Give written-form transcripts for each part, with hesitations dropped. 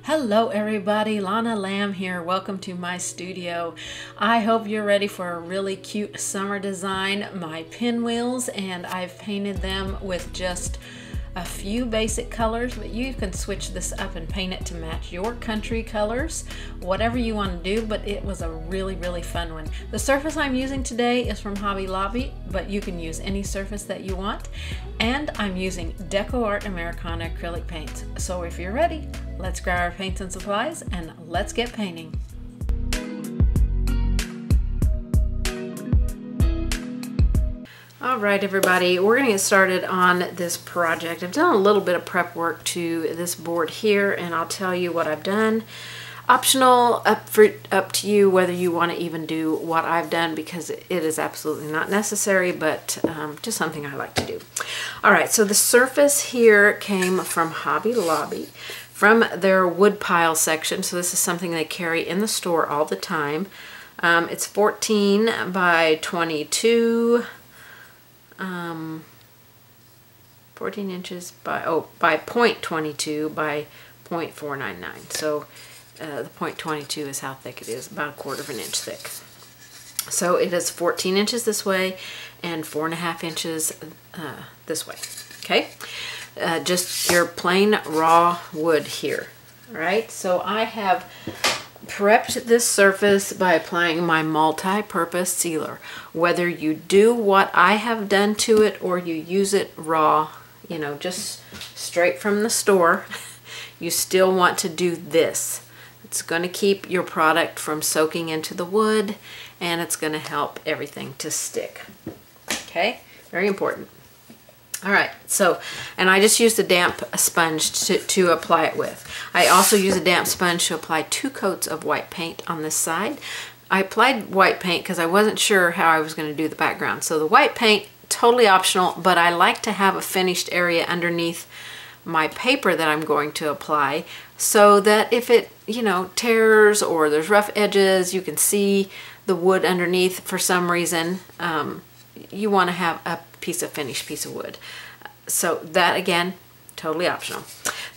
Hello everybody, Lonna Lamb here. Welcome to my studio. I hope you're ready for a really cute summer design, my pinwheels, and I've painted them with just a few basic colors, but you can switch this up and paint it to match your country colors, whatever you want to do, but it was a really fun one. The surface I'm using today is from Hobby Lobby, but you can use any surface that you want, and I'm using Deco Art Americana acrylic paints. So if you're ready, let's grab our paints and supplies and let's get painting. Alright everybody, we're going to get started on this project. I've done a little bit of prep work to this board here and I'll tell you what I've done. Optional, up to you whether you want to even do what I've done, because it is absolutely not necessary, but just something I like to do. Alright, so the surface here came from Hobby Lobby, from their wood pile section. So this is something they carry in the store all the time. It's 14 by 22. 14 inches by 0.22 by 0.499. So the 0.22 is how thick it is, about 1/4 inch thick. So it is 14 inches this way and 4.5 inches this way. Okay, just your plain raw wood here. All right, so I have prepped this surface by applying my multi-purpose sealer. Whether you do what I have done to it or you use it raw, you know, just straight from the store, you still want to do this. It's going to keep your product from soaking into the wood, and it's going to help everything to stick. Okay, very important. All right, so, and I just used a damp sponge to apply it with. I also use a damp sponge to apply 2 coats of white paint on this side. I applied white paint because I wasn't sure how I was going to do the background. So the white paint, totally optional, but I like to have a finished area underneath my paper that I'm going to apply, so that if it, you know, tears or there's rough edges, you can see the wood underneath for some reason. You want to have a finished piece of wood. So that, again, totally optional.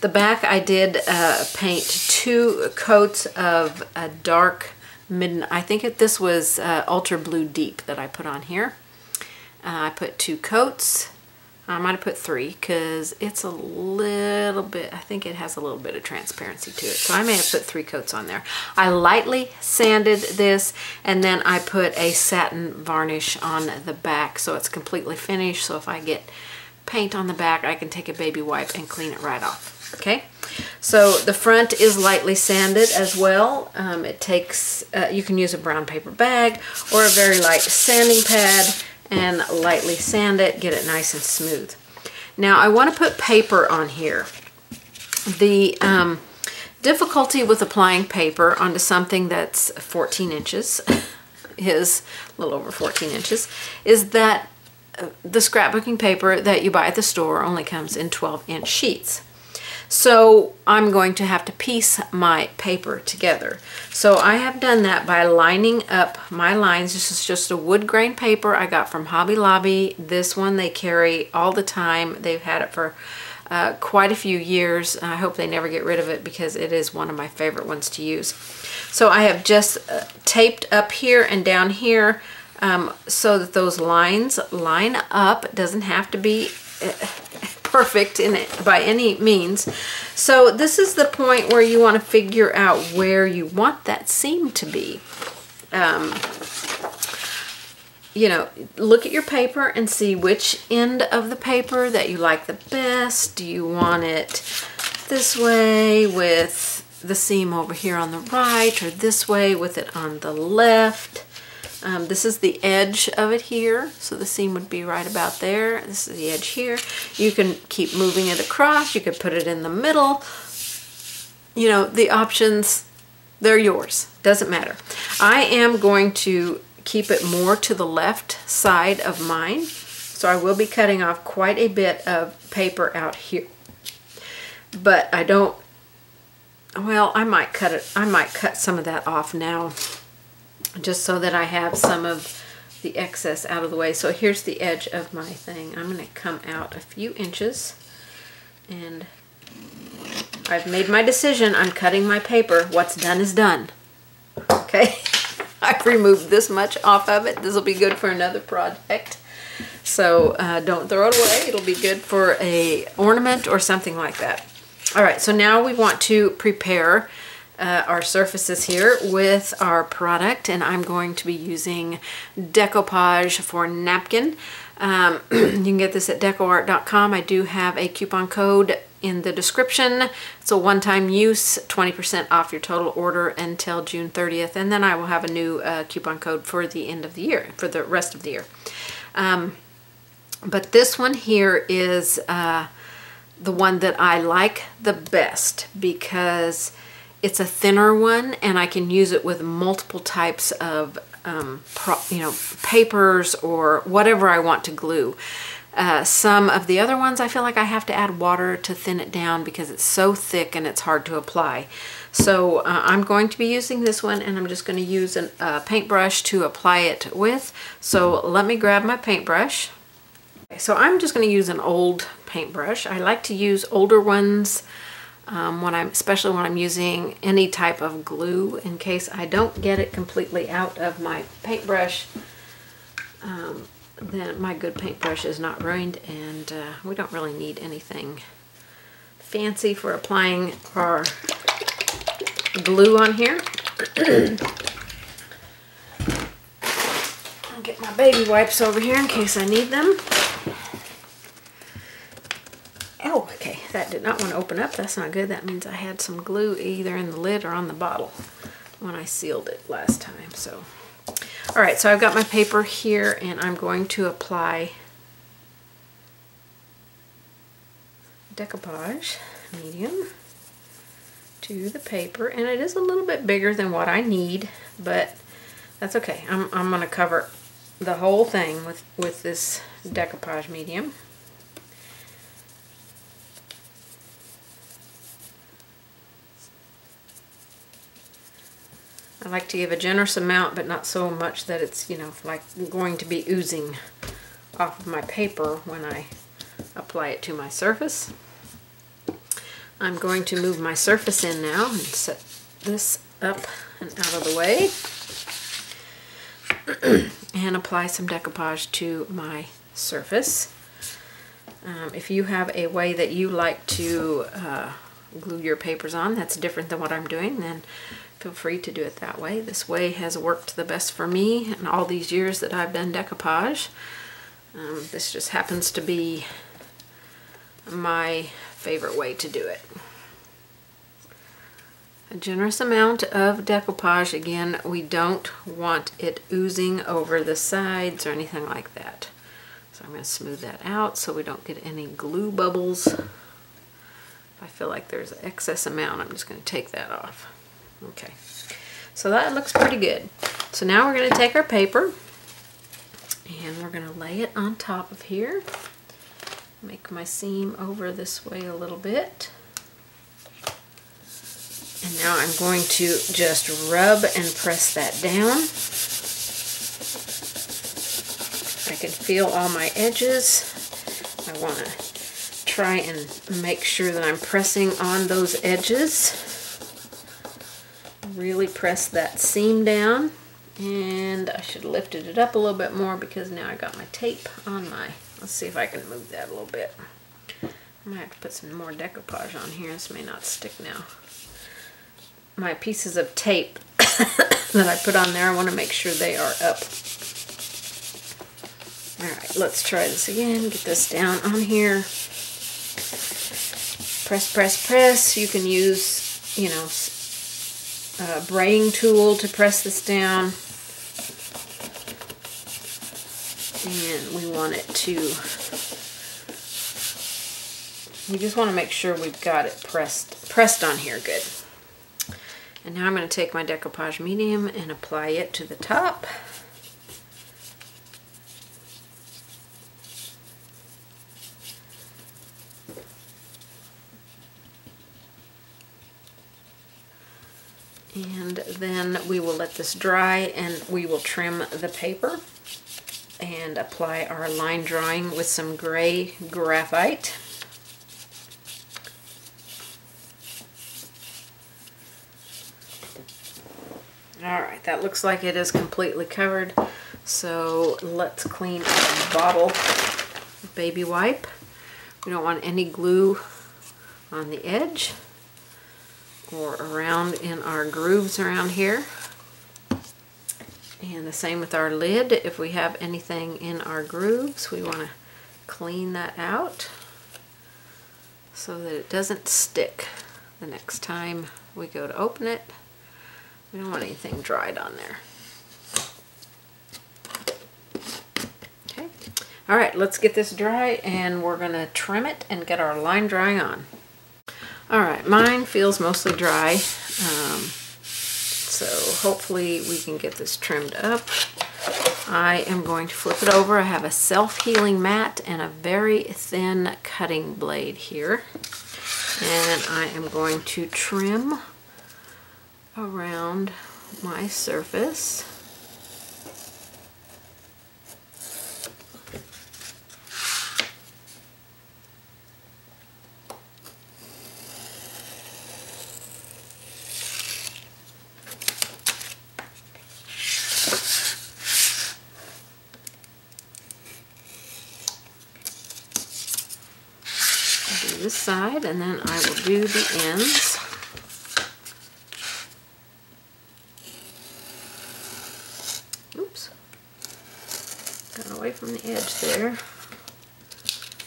The back, I did paint 2 coats of a dark midnight. I think this was ultra blue deep that I put on here. I put 2 coats. I might have put 3 because it's a little bit, I think it has a little bit of transparency to it. So I may have put 3 coats on there. I lightly sanded this, and then I put a satin varnish on the back so it's completely finished. So if I get paint on the back, I can take a baby wipe and clean it right off. Okay, so the front is lightly sanded as well. It takes, you can use a brown paper bag or a very light sanding pad and lightly sand it, get it nice and smooth. Now I want to put paper on here. The difficulty with applying paper onto something that's 14 inches, is a little over 14 inches, is that the scrapbooking paper that you buy at the store only comes in 12-inch sheets. So I'm going to have to piece my paper together. So I have done that by lining up my lines. This is just a wood grain paper I got from Hobby Lobby. This one they carry all the time. They've had it for quite a few years. I hope they never get rid of it because it is one of my favorite ones to use. So I have just taped up here and down here so that those lines line up. It doesn't have to be perfect in it by any means. So this is the point where you want to figure out where you want that seam to be. You know, look at your paper and see which end of the paper that you like the best. Do you want it this way with the seam over here on the right, or this way with it on the left? This is the edge of it here, so the seam would be right about there. This is the edge here. You can keep moving it across. You could put it in the middle. You know, the options, they're yours. Doesn't matter. I am going to keep it more to the left side of mine, so I will be cutting off quite a bit of paper out here. But I don't, well, I might cut it. I might cut some of that off now, just so that I have some of the excess out of the way. So here's the edge of my thing. I'm going to come out a few inches and I've made my decision. I'm cutting my paper. What's done is done. Okay, I've removed this much off of it. This will be good for another project. So don't throw it away. It'll be good for a ornament or something like that. All right, so now we want to prepare our surfaces here with our product, and I'm going to be using decoupage for napkin. You can get this at decoart.com. I do have a coupon code in the description. It's a one-time use, 20% off your total order until June 30th, and then I will have a new coupon code for the end of the year, for the rest of the year. But this one here is the one that I like the best because it's a thinner one, and I can use it with multiple types of papers or whatever I want to glue. Some of the other ones I feel like I have to add water to thin it down because it's so thick and it's hard to apply. So I'm going to be using this one, and I'm just going to use a paintbrush to apply it with. So let me grab my paintbrush. So I'm just going to use an old paintbrush. I like to use older ones especially when I'm using any type of glue, in case I don't get it completely out of my paintbrush. Then my good paintbrush is not ruined, and we don't really need anything fancy for applying our glue on here. I'll get my baby wipes over here in case I need them. Oh, okay, that did not want to open up. That's not good. That means I had some glue either in the lid or on the bottle when I sealed it last time. So, all right, so I've got my paper here, and I'm going to apply decoupage medium to the paper, and it is a little bit bigger than what I need, but that's okay. I'm going to cover the whole thing with this decoupage medium. I like to give a generous amount, but not so much that it's, like going to be oozing off of my paper when I apply it to my surface. I'm going to move my surface in now and set this up and out of the way and apply some decoupage to my surface. If you have a way that you like to glue your papers on that's different than what I'm doing, then feel free to do it that way. This way has worked the best for me in all these years that I've done decoupage. This just happens to be my favorite way to do it. A generous amount of decoupage. Again, we don't want it oozing over the sides or anything like that. So I'm going to smooth that out so we don't get any glue bubbles. If I feel like there's an excess amount, I'm just going to take that off. Okay, so that looks pretty good. So now we're going to take our paper and we're going to lay it on top of here. Make my seam over this way a little bit. And now I'm going to just rub and press that down. I can feel all my edges. I want to try and make sure that I'm pressing on those edges. Really press that seam down, and I should have lifted it up a little bit more because now I got my tape on my, let's see if I can move that a little bit. I might have to put some more decoupage on here. This may not stick now. My pieces of tape that I put on there, I want to make sure they are up. Alright, let's try this again. Get this down on here. Press, press, press. You can use, a braying tool to press this down. And we want it to, we just want to make sure we've got it pressed on here good. And now I'm going to take my decoupage medium and apply it to the top. And then we will let this dry and we will trim the paper and apply our line drawing with some gray graphite. Alright, that looks like it is completely covered. So let's clean our bottle with baby wipe. We don't want any glue on the edge or around in our grooves around here. And the same with our lid. If we have anything in our grooves, we want to clean that out so that it doesn't stick the next time we go to open it. We don't want anything dried on there. Okay. All right, let's get this dry and we're gonna trim it and get our line drawing on. All right, mine feels mostly dry. So hopefully we can get this trimmed up. I am going to flip it over. I have a self-healing mat and a very thin cutting blade here. And I am going to trim around my surface. Do this side and then I will do the ends. Oops. Got away from the edge there.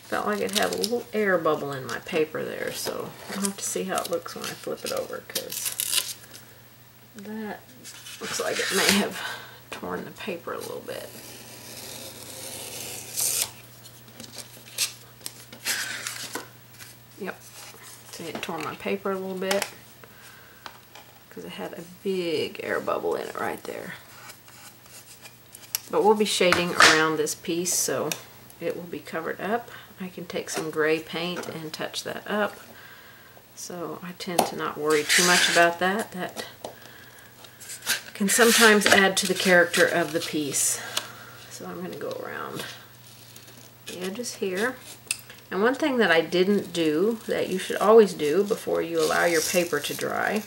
Felt like it had a little air bubble in my paper there, so I'll have to see how it looks when I flip it over, because that looks like it may have torn the paper a little bit. Yep, see, it tore my paper a little bit because it had a big air bubble in it right there. But we'll be shading around this piece, so it will be covered up. I can take some gray paint and touch that up. So I tend to not worry too much about that. That can sometimes add to the character of the piece. So I'm going to go around the edges here. And one thing that I didn't do, that you should always do before you allow your paper to dry,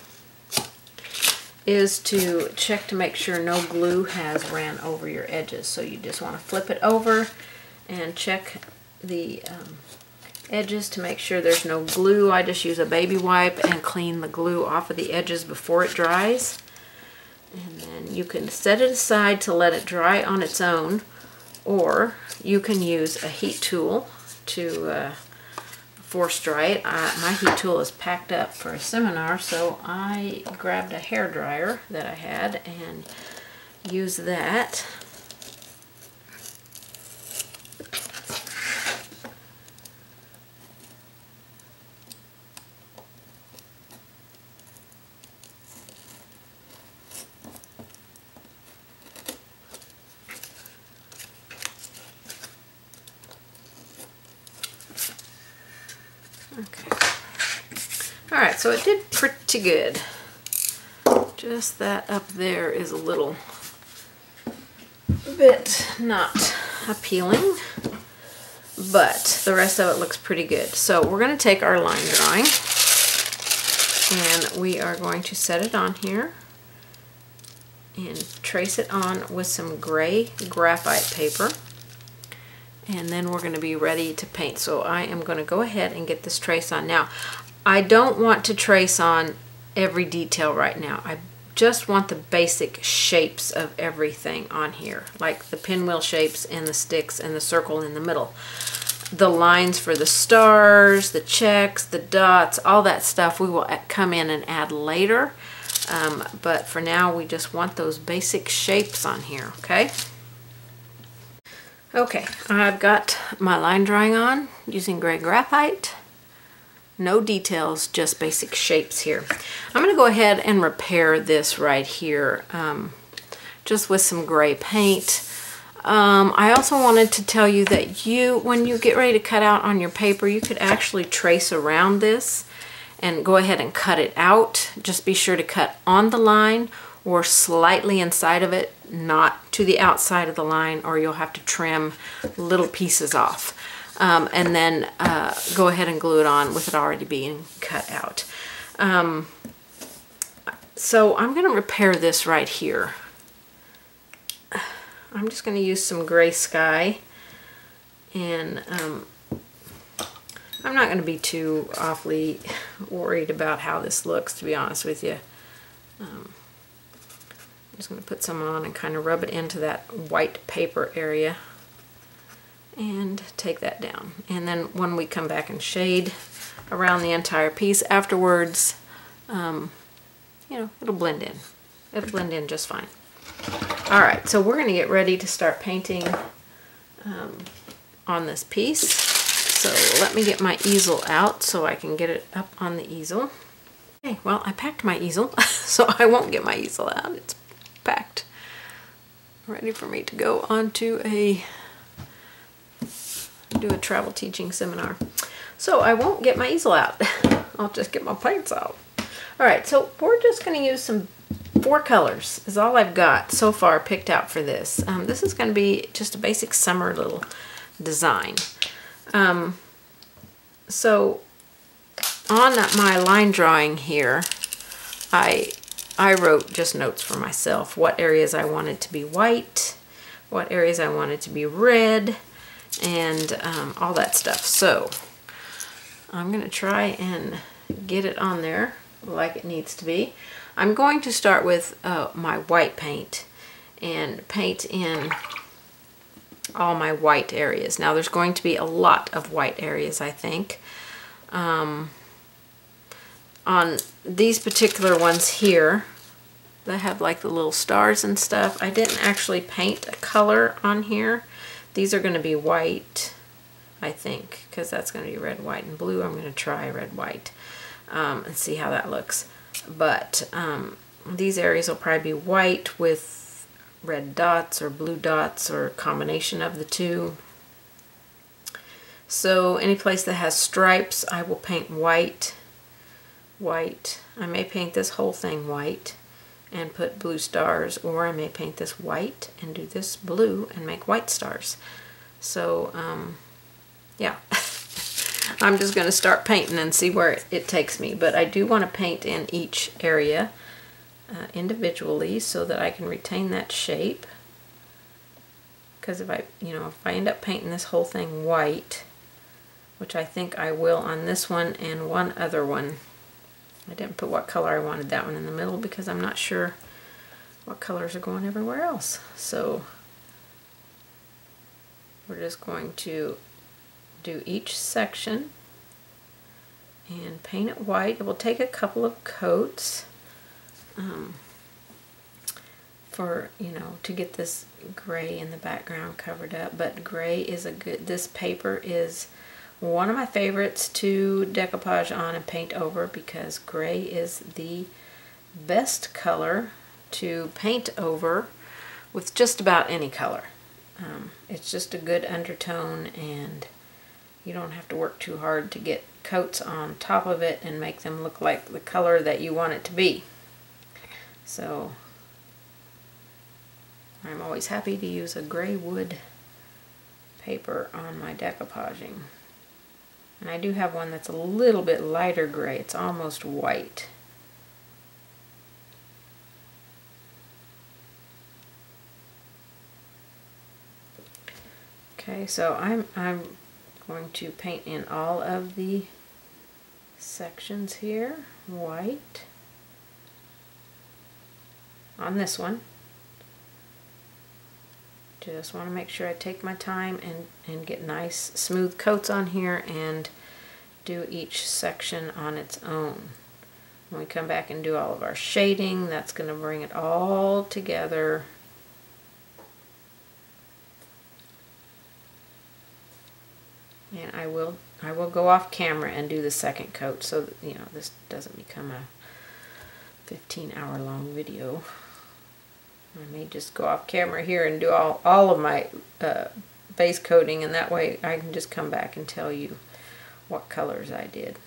is to check to make sure no glue has ran over your edges. So you just want to flip it over and check the edges to make sure there's no glue. I just use a baby wipe and clean the glue off of the edges before it dries. And then you can set it aside to let it dry on its own, or you can use a heat tool to force dry it. My heat tool is packed up for a seminar, so I grabbed a hair dryer that I had and used that. Okay. Alright, so it did pretty good. Just that up there is a little bit not appealing, but the rest of it looks pretty good. So we're going to take our line drawing and we are going to set it on here and trace it on with some gray graphite paper. And then we're going to be ready to paint. So I am going to go ahead and get this trace on. Now, I don't want to trace on every detail right now. I just want the basic shapes of everything on here, like the pinwheel shapes and the sticks and the circle in the middle. The lines for the stars, the checks, the dots, all that stuff we will come in and add later. But for now, we just want those basic shapes on here, okay? Okay, I've got my line drawing on using gray graphite. No details, just basic shapes here. I'm going to go ahead and repair this right here just with some gray paint. I also wanted to tell you that when you get ready to cut out on your paper, you could actually trace around this and go ahead and cut it out. Just be sure to cut on the line or slightly inside of it, not to the outside of the line, or you'll have to trim little pieces off. And then go ahead and glue it on with it already being cut out. So I'm going to repair this right here. I'm just going to use some gray sky, and I'm not going to be too awfully worried about how this looks, to be honest with you. I'm just going to put some on and kind of rub it into that white paper area and take that down. And then when we come back and shade around the entire piece afterwards, you know, it'll blend in. It'll blend in just fine. All right, so we're going to get ready to start painting on this piece. So let me get my easel out so I can get it up on the easel. Okay, well, I packed my easel, so I won't get my easel out. It's packed, ready for me to go on to do a travel teaching seminar. So I won't get my easel out. I'll just get my paints out. All right, so we're just going to use some 4 colors is all I've got so far picked out for this. This is going to be just a basic summer little design. So on my line drawing here, I wrote just notes for myself, what areas I wanted to be white, what areas I wanted to be red, and all that stuff. So I'm going to try and get it on there like it needs to be. I'm going to start with my white paint and paint in all my white areas. Now there's going to be a lot of white areas, I think. On these particular ones here, that have like the little stars and stuff, I didn't actually paint a color on here. These are going to be white, I think, because that's going to be red, white, and blue. I'm going to try red, white, and see how that looks. But these areas will probably be white with red dots or blue dots or a combination of the two. So any place that has stripes, I will paint white. White. I may paint this whole thing white and put blue stars, or I may paint this white and do this blue and make white stars. So yeah. I'm just going to start painting and see where it takes me. But I do want to paint in each area individually so that I can retain that shape. Because if I end up painting this whole thing white, which I think I will on this one and one other one. I didn't put what color I wanted that one in the middle because I'm not sure what colors are going everywhere else. So we're just going to do each section and paint it white. It will take a couple of coats for, to get this gray in the background covered up. But gray is this paper is one of my favorites to decoupage on and paint over, because gray is the best color to paint over with just about any color. It's just a good undertone, and you don't have to work too hard to get coats on top of it and make them look like the color that you want it to be. So I'm always happy to use a gray wood paper on my decoupaging. And I do have one that's a little bit lighter gray. It's almost white. Okay, so I'm going to paint in all of the sections here white on this one. Just want to make sure I take my time and get nice smooth coats on here and do each section on its own. When we come back and do all of our shading, that's going to bring it all together. And I will go off camera and do the second coat so that, this doesn't become a 15-hour long video. I may just go off camera here and do all of my base coating, and that way I can just come back and tell you what colors I did.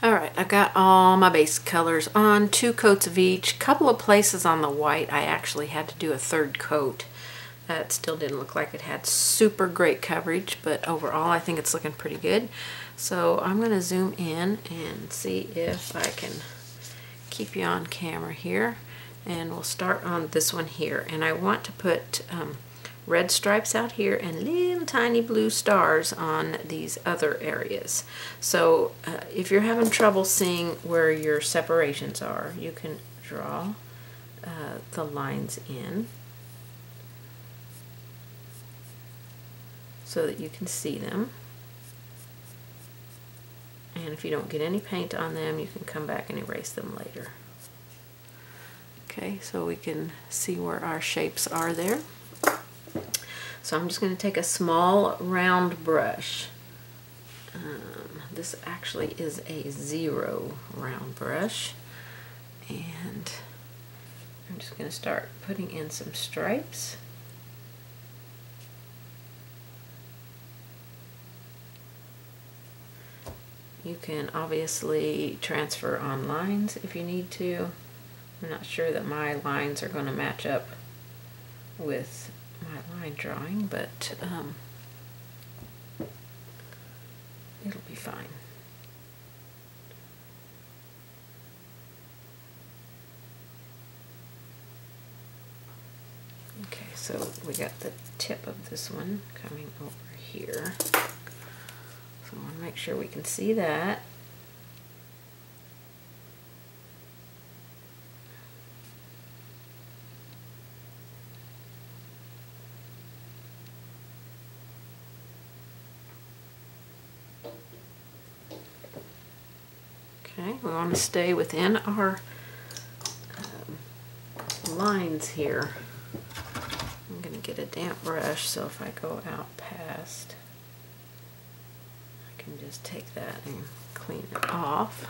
Alright, I've got all my base colors on, 2 coats of each. Couple of places on the white I actually had to do a 3rd coat. It still didn't look like it had super great coverage, but overall I think it's looking pretty good. So I'm going to zoom in and see if I can keep you on camera here. And we'll start on this one here. And I want to put red stripes out here and little tiny blue stars on these other areas. So if you're having trouble seeing where your separations are, you can draw the lines in so that you can see them. And if you don't get any paint on them, you can come back and erase them later. Okay, so we can see where our shapes are there. So I'm just going to take a small round brush. This actually is a 0 round brush. And I'm just going to start putting in some stripes. You can obviously transfer on lines if you need to. I'm not sure that my lines are going to match up with my line drawing, but it'll be fine. Okay, so we got the tip of this one coming over here. So I want to make sure we can see that. Okay, we want to stay within our lines here. I'm going to get a damp brush, so if I go out past, I can just take that and clean it off.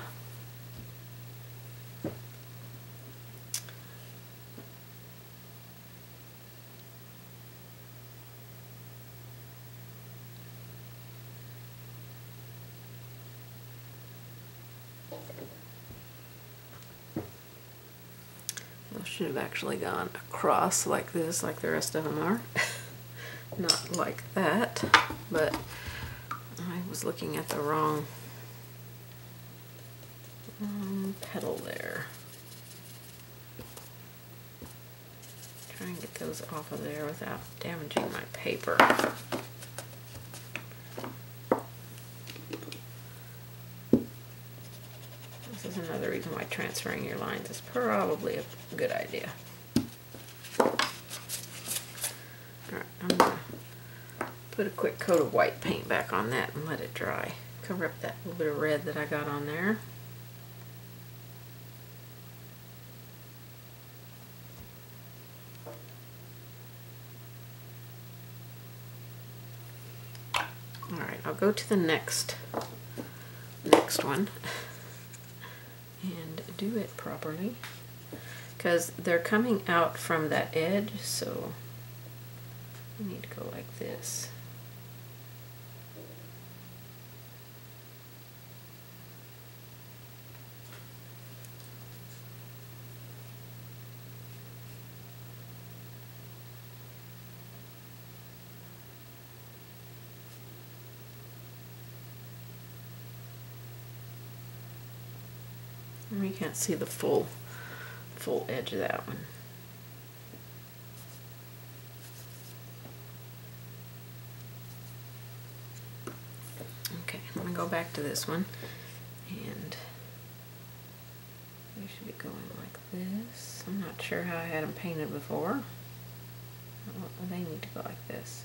Those should have actually gone across like this, like the rest of them are. Not like that, but I was looking at the wrong petal there. Try and get those off of there without damaging my paper. This is another reason why transferring your lines is probably a good idea. Alright, I'm going to put a quick coat of white paint back on that and let it dry. Cover up that little bit of red that I got on there. Alright, I'll go to the next one and do it properly, because they're coming out from that edge, so I need to go like this. You can't see the full edge of that one. Okay, I'm going to go back to this one, and we should be going like this. I'm not sure how I had them painted before. They need to go like this.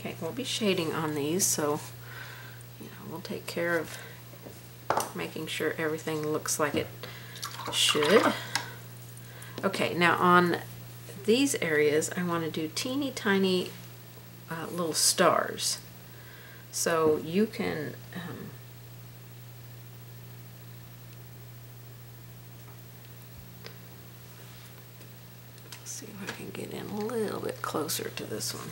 Okay, we'll be shading on these, so we'll take care of making sure everything looks like it should. Okay, now on these areas I want to do teeny tiny little stars. So you can let's see if closer to this one.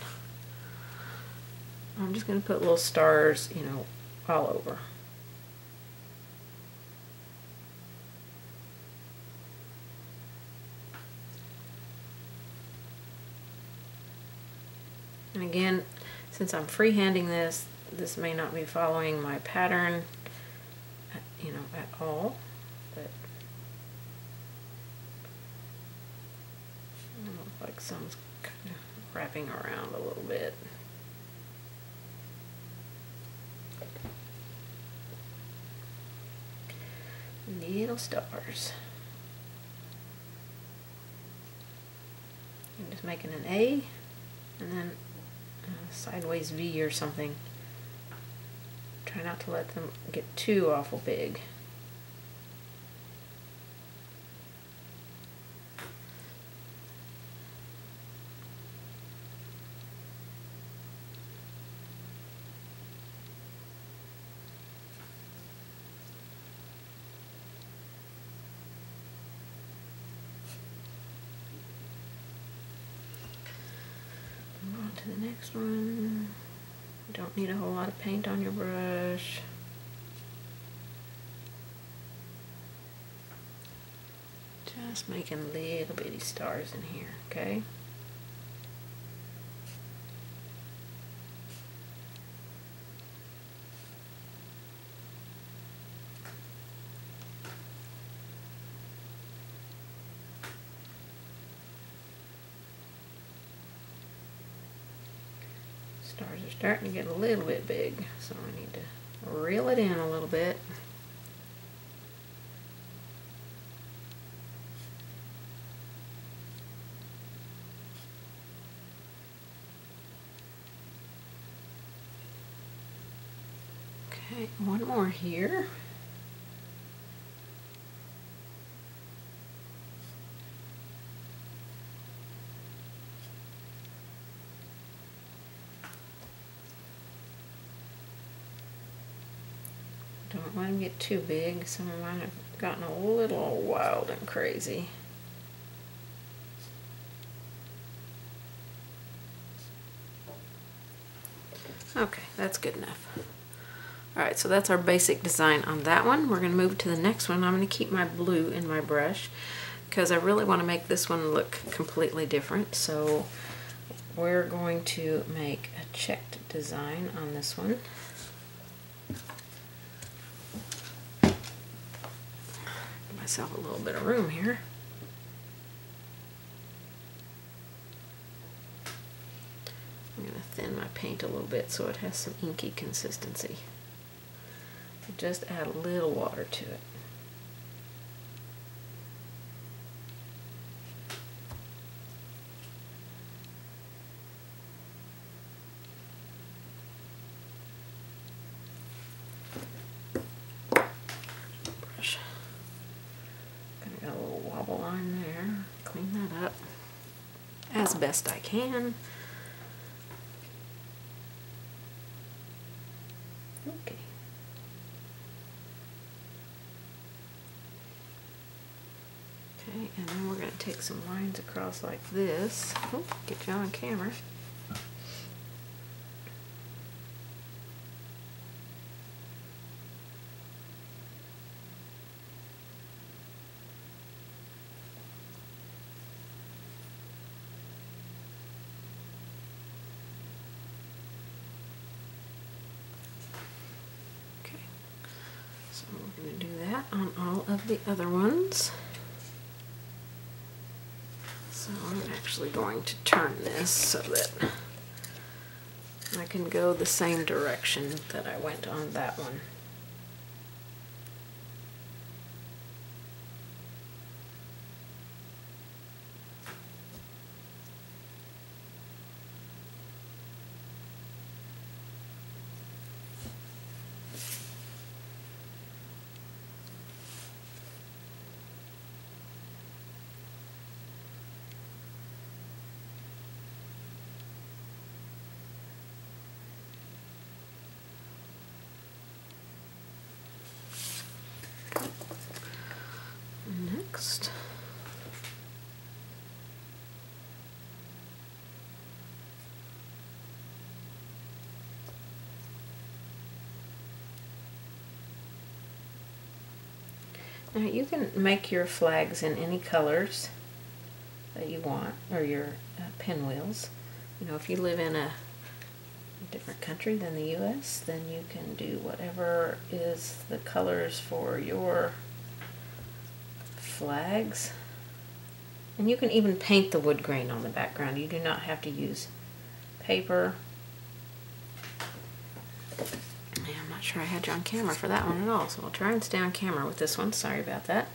I'm just going to put little stars, you know, all over. And again, since I'm freehanding this, this may not be following my pattern, you know, at all, but it looks like some's kind of wrapping around a little bit. Little stars. I'm just making an A and then a sideways V or something. Try not to let them get too awful big. To the next one. Don't need a whole lot of paint on your brush. Just making little bitty stars in here, okay? Stars are starting to get a little bit big, so I need to reel it in a little bit. Okay, one more here. Don't let them get too big. Some of mine have gotten a little wild and crazy. Okay, that's good enough. Alright, so that's our basic design on that one. We're going to move to the next one. I'm going to keep my blue in my brush because I really want to make this one look completely different. So we're going to make a checked design on this one. Give myself a little bit of room here. I'm going to thin my paint a little bit so it has some inky consistency. Just add a little water to it. Brush. Kind of got a little wobble line there. Clean that up as best I can. Okay. Okay, and then we're going to take some lines across like this. Oh, get you on camera. Okay, so we're going to do that on all of the other ones. So I'm actually going to turn this so that I can go the same direction that I went on that one. Next, Now you can make your flags in any colors that you want, or your pinwheels. You know, if you live in a different country than the US, then you can do whatever is the colors for your flags. And you can even paint the wood grain on the background. You do not have to use paper. I'm not sure I had you on camera for that one at all, so I'll try and stay on camera with this one. Sorry about that.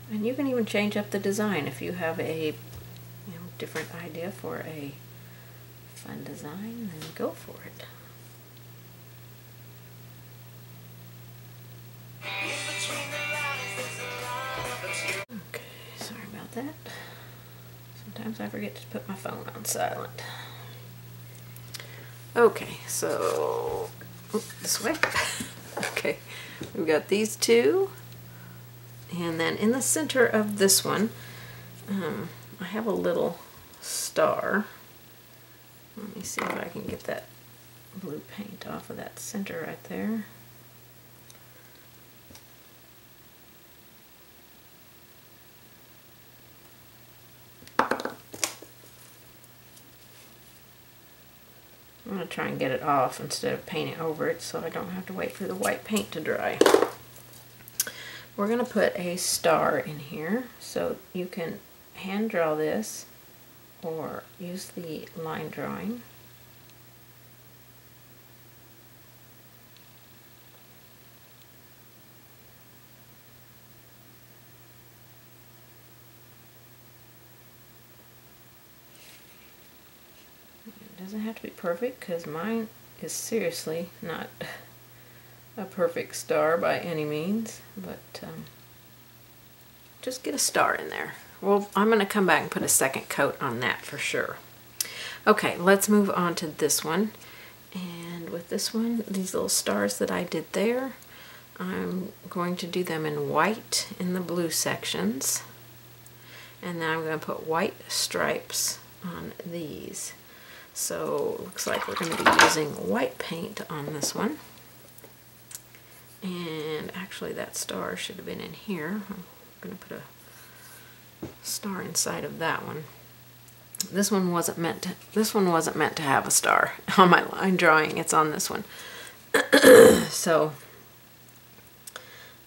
And you can even change up the design if you have a different idea for a fun design, then go for it. Okay, sorry about that. Sometimes I forget to put my phone on silent. Okay, so this way. Okay, we've got these two. And then in the center of this one, I have a little star. Let me see if I can get that blue paint off of that center right there. I'm going to try and get it off instead of painting over it so I don't have to wait for the white paint to dry. We're going to put a star in here, so you can hand draw this or use the line drawing. It doesn't have to be perfect because mine is seriously not a perfect star by any means, but just get a star in there. Well, I'm going to come back and put a second coat on that for sure. Okay, let's move on to this one. And with this one, these little stars that I did there, I'm going to do them in white in the blue sections. And then I'm going to put white stripes on these. So it looks like we're going to be using white paint on this one. And actually that star should have been in here. I'm going to put a star inside of that one. This one wasn't meant to have a star on my line drawing. It's on this one. So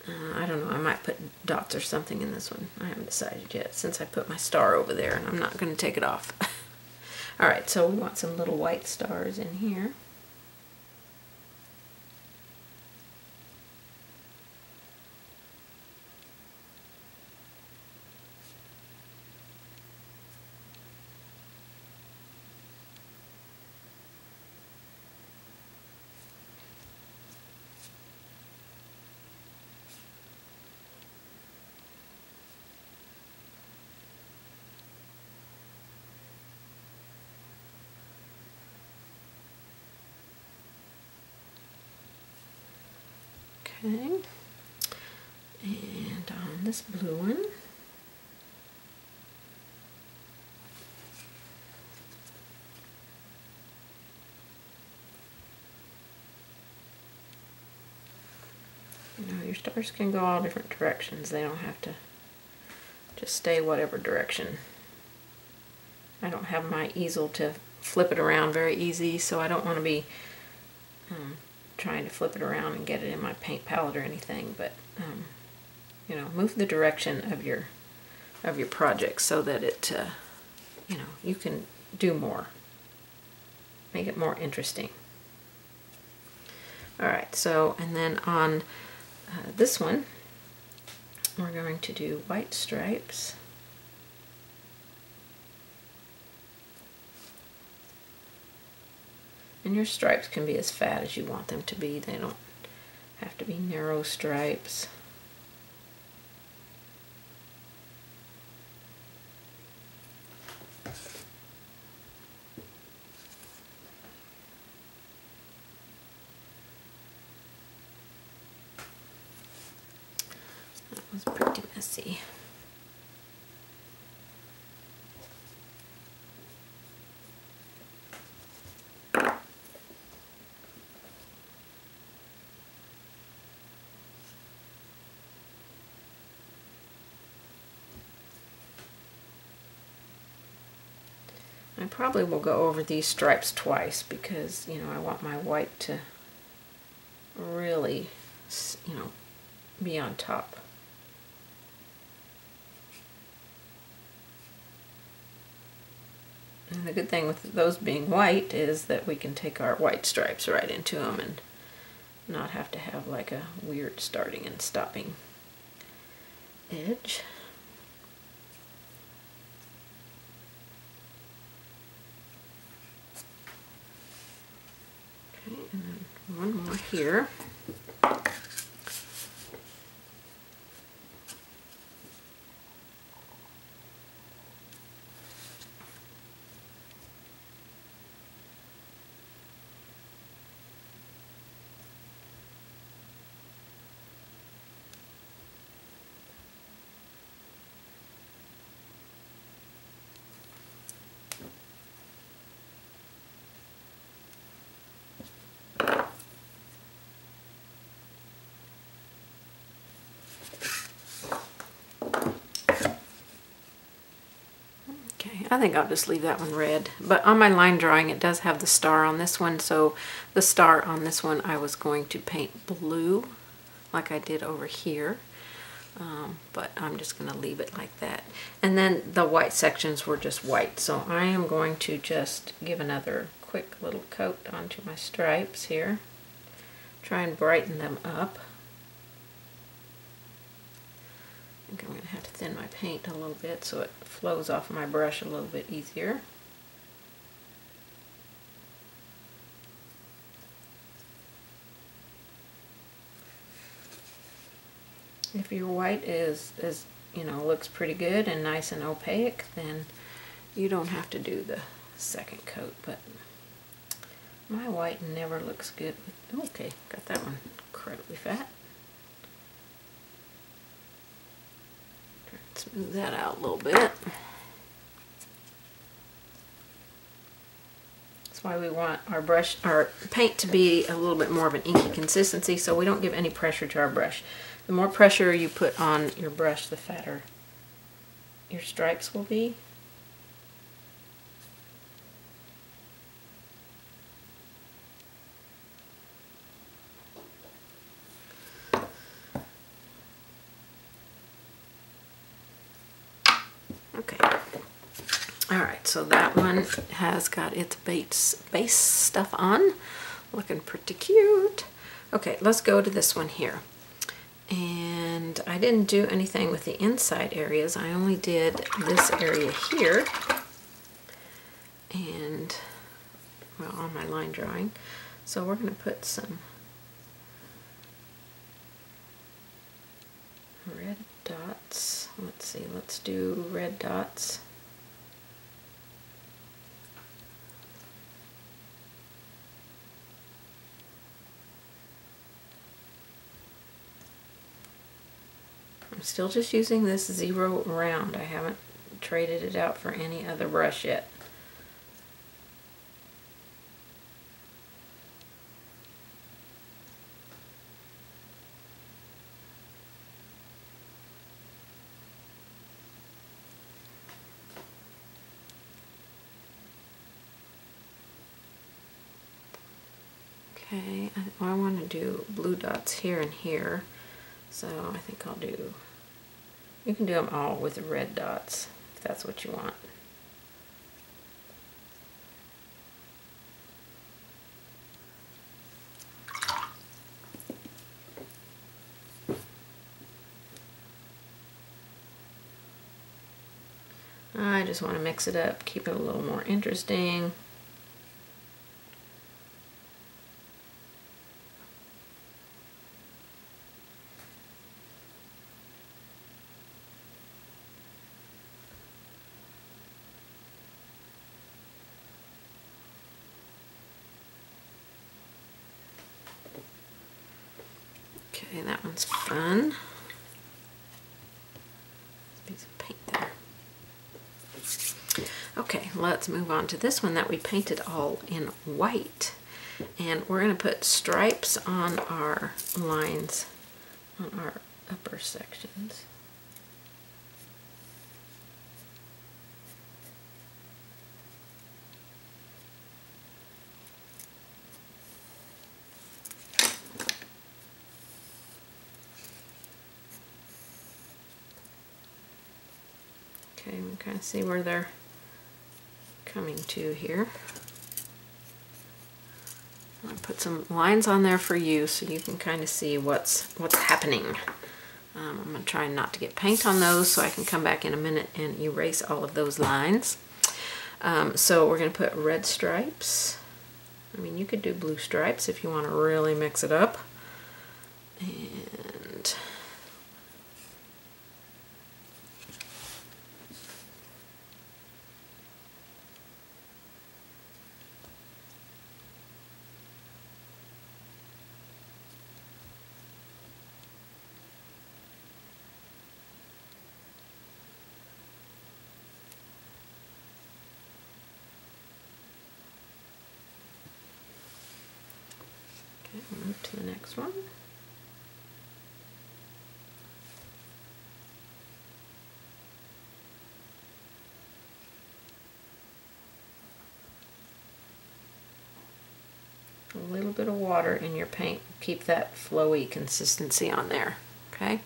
I don't know, I might put dots or something in this one. I haven't decided yet since I put my star over there and I'm not going to take it off. Alright, so we want some little white stars in here. Okay, and on this blue one, your stars can go all different directions. They don't have to just stay whatever direction. I don't have my easel to flip it around very easy, so I don't want to be trying to flip it around and get it in my paint palette or anything, but you know, move the direction of your project so that it you know, you can do more, make it more interesting. Alright, so and then on this one we're going to do white stripes. And your stripes can be as fat as you want them to be. They don't have to be narrow stripes. That was pretty messy. I probably will go over these stripes twice because, you know, I want my white to really, you know, be on top. And the good thing with those being white is that we can take our white stripes right into them and not have to have like a weird starting and stopping edge. Okay, and then one more here. I think I'll just leave that one red. But on my line drawing, it does have the star on this one, so the star on this one I was going to paint blue, like I did over here. But I'm just going to leave it like that. And then the white sections were just white, so I am going to just give another quick little coat onto my stripes here. Try and brighten them up. I think I'm going to have to thin my paint a little bit so it flows off of my brush a little bit easier. If your white is you know, looks pretty good and nice and opaque, then you don't have to do the second coat. But my white never looks good with, okay, got that one incredibly fat. Smooth that out a little bit. That's why we want our paint to be a little bit more of an inky consistency, so we don't give any pressure to our brush. The more pressure you put on your brush, the fatter your stripes will be. Okay. Alright, so that one has got its base stuff on. Looking pretty cute. Okay, let's go to this one here. And I didn't do anything with the inside areas. I only did this area here. And, well, on my line drawing. So we're going to put some red dots. Let's see, let's do red dots. I'm still just using this 0 round. I haven't traded it out for any other brush yet. Okay, I want to do blue dots here and here, so I think I'll do, you can do them all with the red dots if that's what you want. I just want to mix it up, keep it a little more interesting. Okay, that one's fun. Piece of paint there. Okay, let's move on to this one that we painted all in white. And we're going to put stripes on our lines, on our upper sections. Okay, we can kind of see where they're coming to here. I'll put some lines on there for you so you can kind of see what's happening. I'm going to try not to get paint on those so I can come back in a minute and erase all of those lines. So we're going to put red stripes. I mean, you could do blue stripes if you want to really mix it up. And okay, move to the next one. A little bit of water in your paint. Keep that flowy consistency on there, okay?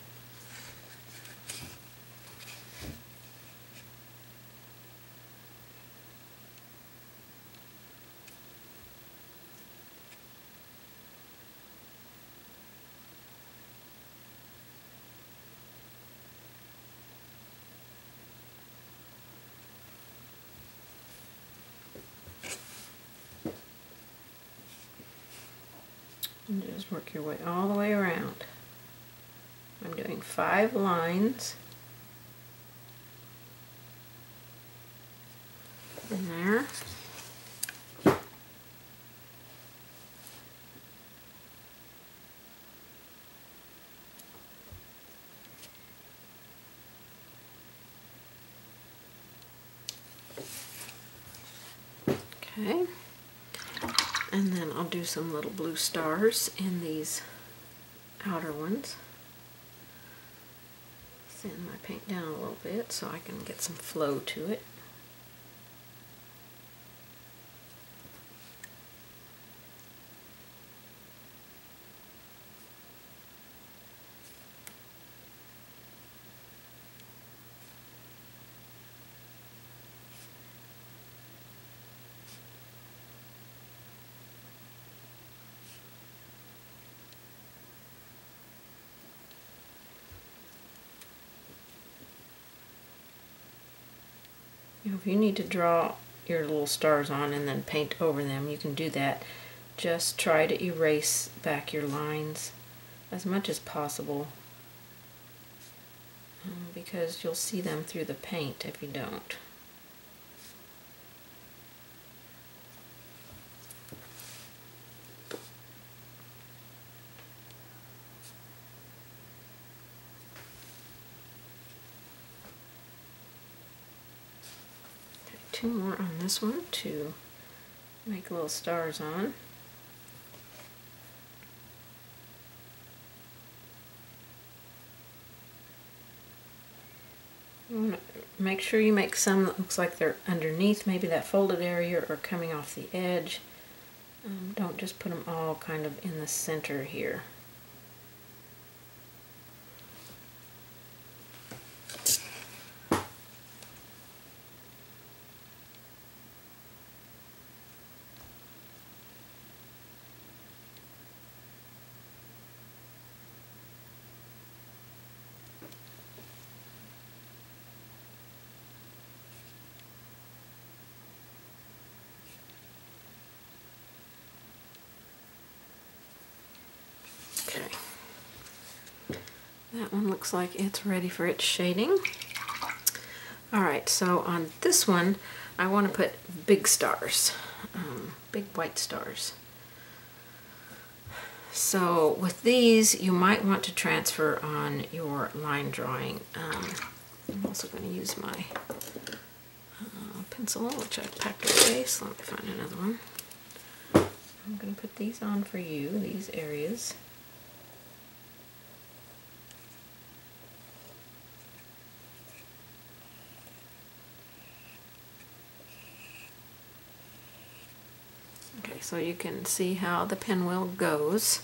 And just work your way all the way around. I'm doing 5 lines in there. Okay. And then I'll do some little blue stars in these outer ones. Sand my paint down a little bit so I can get some flow to it. If you need to draw your little stars on and then paint over them, you can do that. Just try to erase back your lines as much as possible because you'll see them through the paint if you don't. Two more on this one to make little stars on. You want to make sure you make some that looks like they're underneath maybe that folded area or coming off the edge. Don't just put them all kind of in the center here. Okay, that one looks like it's ready for its shading. Alright, so on this one I want to put big stars, big white stars. So with these you might want to transfer on your line drawing. I'm also going to use my pencil, which I packed away, so let me find another one. I'm going to put these on for you, these areas. Okay, so you can see how the pinwheel goes.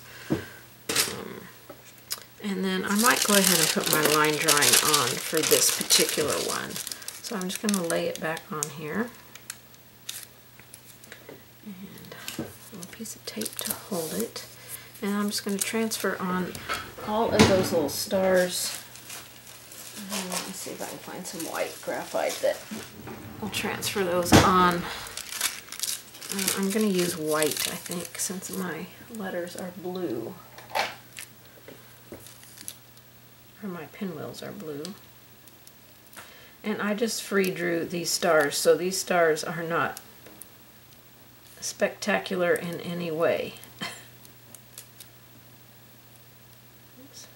And then I might go ahead and put my line drawing on for this particular one. So I'm just going to lay it back on here. And a little piece of tape to hold it. And I'm just going to transfer on all of those little stars. And let me see if I can find some white graphite that will transfer those on. I'm going to use white, I think, since my letters are blue. Or my pinwheels are blue. And I just free drew these stars, so these stars are not spectacular in any way. Oops.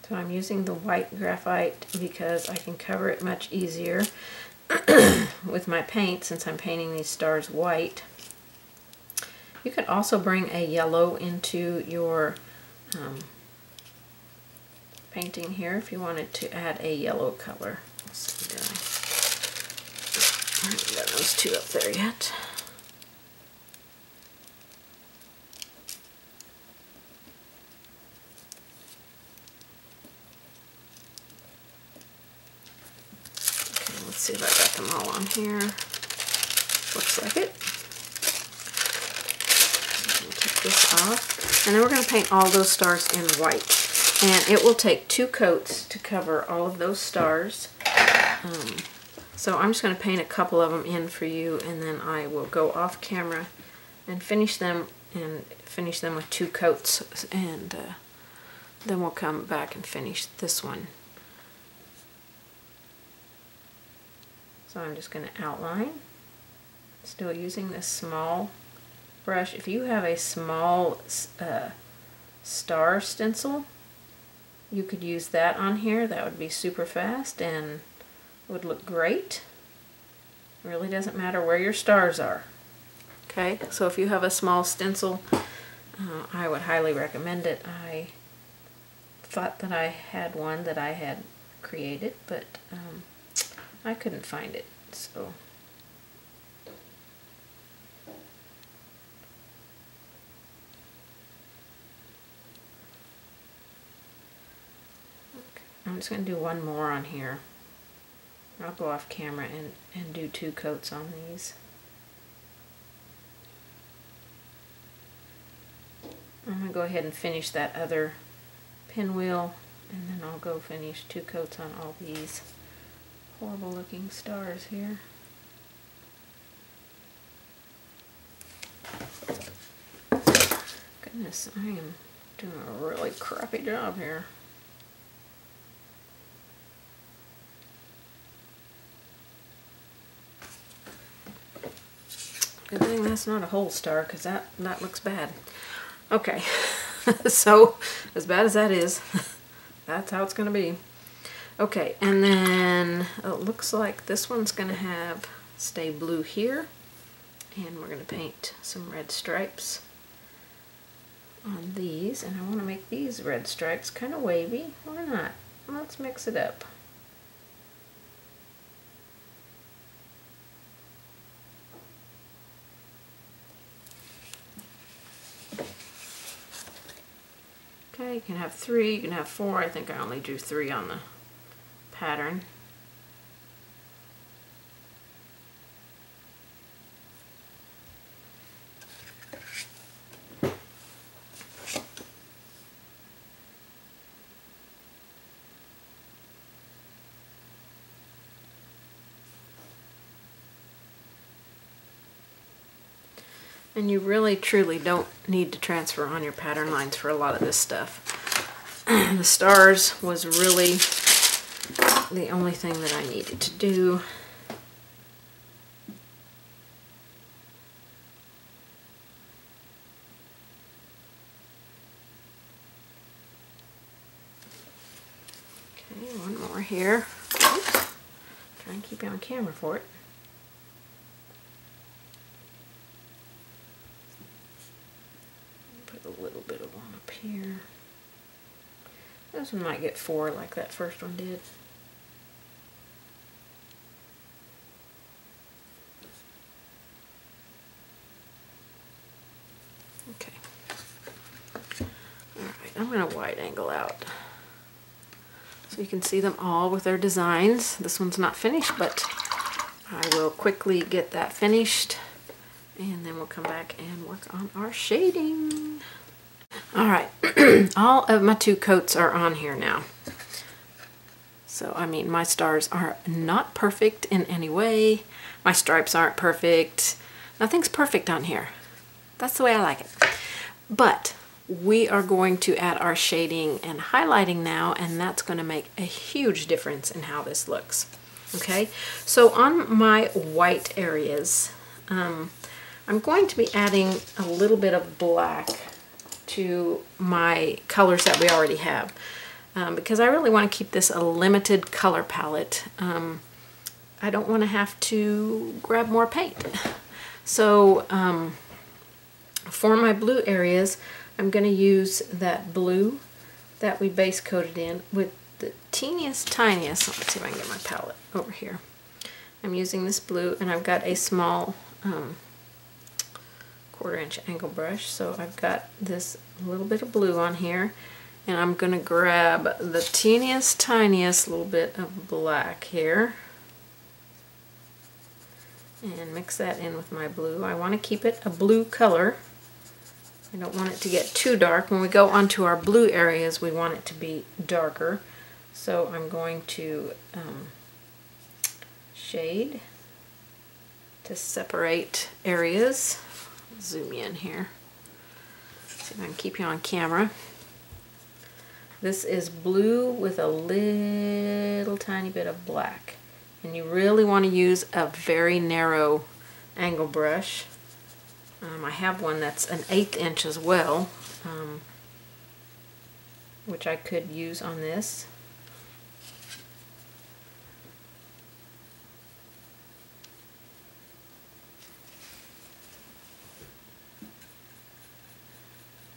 So I'm using the white graphite because I can cover it much easier with my paint since I'm painting these stars white. You could also bring a yellow into your painting here if you wanted to add a yellow color. Let's see, I haven't got those two up there yet. Let's see if I got them all on here. Looks like it. We'll take this off. And then we're going to paint all those stars in white. And it will take 2 coats to cover all of those stars. So I'm just going to paint a couple of them in for you, and then I will go off camera and finish them with 2 coats. And then we'll come back and finish this one. So I'm just going to outline, still using this small brush. If you have a small star stencil, you could use that on here. That would be super fast and would look great. It really doesn't matter where your stars are. Okay, so if you have a small stencil, I would highly recommend it. I thought that I had one that I had created, but I couldn't find it, so. Okay. I'm just going to do one more on here. I'll go off camera and do 2 coats on these. I'm going to go ahead and finish that other pinwheel, and then I'll go finish 2 coats on all these horrible looking stars here. Goodness, I am doing a really crappy job here. Good thing that's not a whole star, because that looks bad. Okay, so as bad as that is, that's how it's going to be. Okay, and then it looks like this one's going to stay blue here, and we're going to paint some red stripes on these, and I want to make these red stripes kind of wavy. Why not? Let's mix it up. Okay, you can have 3, you can have 4. I think I only drew 3 on the pattern. And you really truly don't need to transfer on your pattern lines for a lot of this stuff. The stars was really the only thing that I needed to do. Okay, one more here. Oops. Try and keep you on camera for it. Put a little bit of one up here. This one might get 4 like that first one did. I'm going to wide angle out so you can see them all with their designs. This one's not finished, but I will quickly get that finished, and then we'll come back and work on our shading. All right, all of my 2 coats are on here now. So, I mean, my stars are not perfect in any way. My stripes aren't perfect. Nothing's perfect on here. That's the way I like it. But we are going to add our shading and highlighting now, and that's going to make a huge difference in how this looks. Okay, so on my white areas, I'm going to be adding a little bit of black to my colors that we already have, because I really want to keep this a limited color palette. I don't want to have to grab more paint. So for my blue areas, I'm going to use that blue that we base coated in with the teeniest, tiniest. Let's see if I can get my palette over here. I'm using this blue, and I've got a small 1/4 inch angle brush, so I've got this little bit of blue on here, and I'm going to grab the teeniest, tiniest little bit of black here and mix that in with my blue. I want to keep it a blue color. I don't want it to get too dark. When we go onto our blue areas, we want it to be darker. So I'm going to shade to separate areas. Zoom in here. See if I can keep you on camera. This is blue with a little tiny bit of black. And you really want to use a very narrow angle brush. I have one that's an 1/8 inch as well, which I could use on this.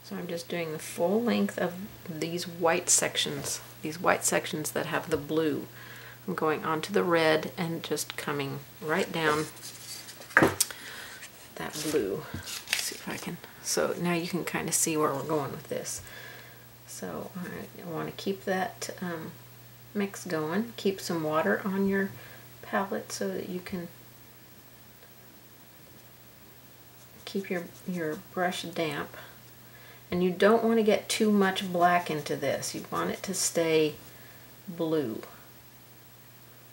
So I'm just doing the full length of these white sections that have the blue. I'm going onto the red and just coming right down that blue. Let's see if I can. So now you can kind of see where we're going with this. So I want to keep that mix going. Keep some water on your palette so that you can keep your brush damp. And you don't want to get too much black into this. You want it to stay blue.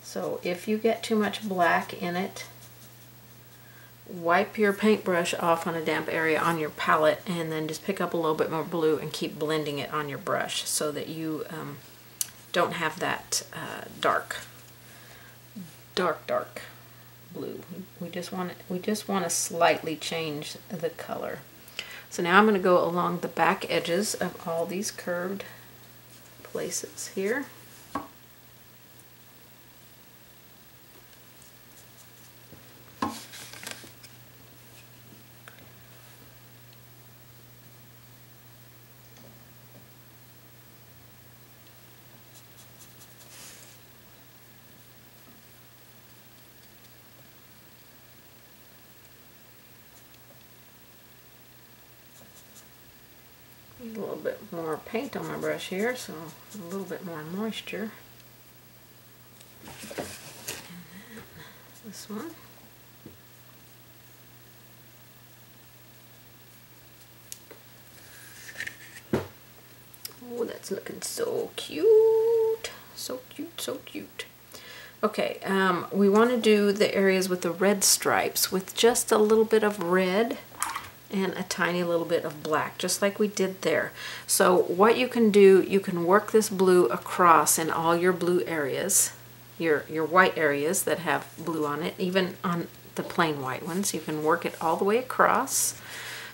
So if you get too much black in it, wipe your paintbrush off on a damp area on your palette, and then just pick up a little bit more blue and keep blending it on your brush so that you don't have that dark blue. We just want to slightly change the color. So now I'm going to go along the back edges of all these curved places here. Need a little bit more paint on my brush here, so a little bit more moisture. And then this one. Oh, that's looking so cute. So cute, so cute. Okay, we want to do the areas with the red stripes with just a little bit of red and a tiny little bit of black, just like we did there. So what you can do, you can work this blue across in all your blue areas, your white areas that have blue on it, even on the plain white ones. You can work it all the way across.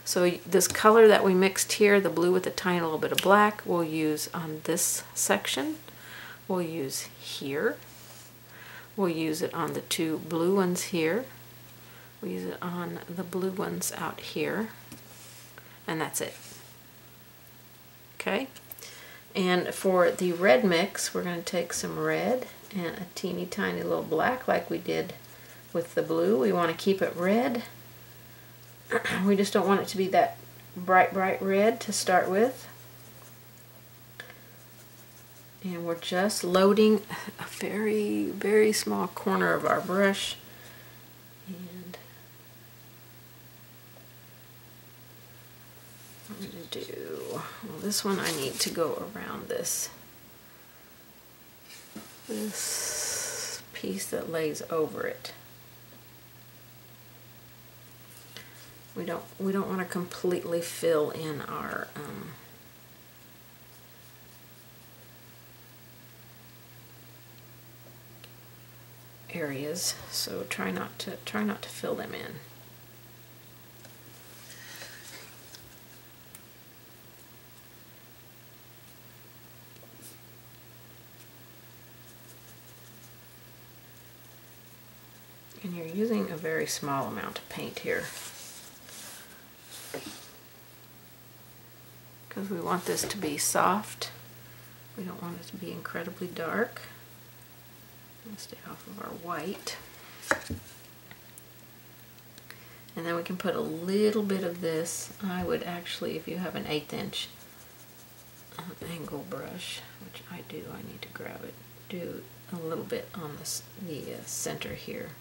So this color that we mixed here, the blue with a tiny little bit of black, we'll use on this section. We'll use here. We'll use it on the 2 blue ones here. We'll use it on the blue ones out here, and that's it. Okay, and for the red mix, we're going to take some red and a teeny tiny little black like we did with the blue. We want to keep it red. We just don't want it to be that bright red to start with. And we're just loading a very, very small corner of our brush. And I'm going to do, well, this one I need to go around this piece that lays over it. We don't want to completely fill in our areas, so try not to fill them in. And you're using a very small amount of paint here, because we want this to be soft. We don't want it to be incredibly dark. Let's stay off of our white. And then we can put a little bit of this. I would actually, if you have an 1/8 inch angle brush, which I do, I need to grab it, do a little bit on the center here.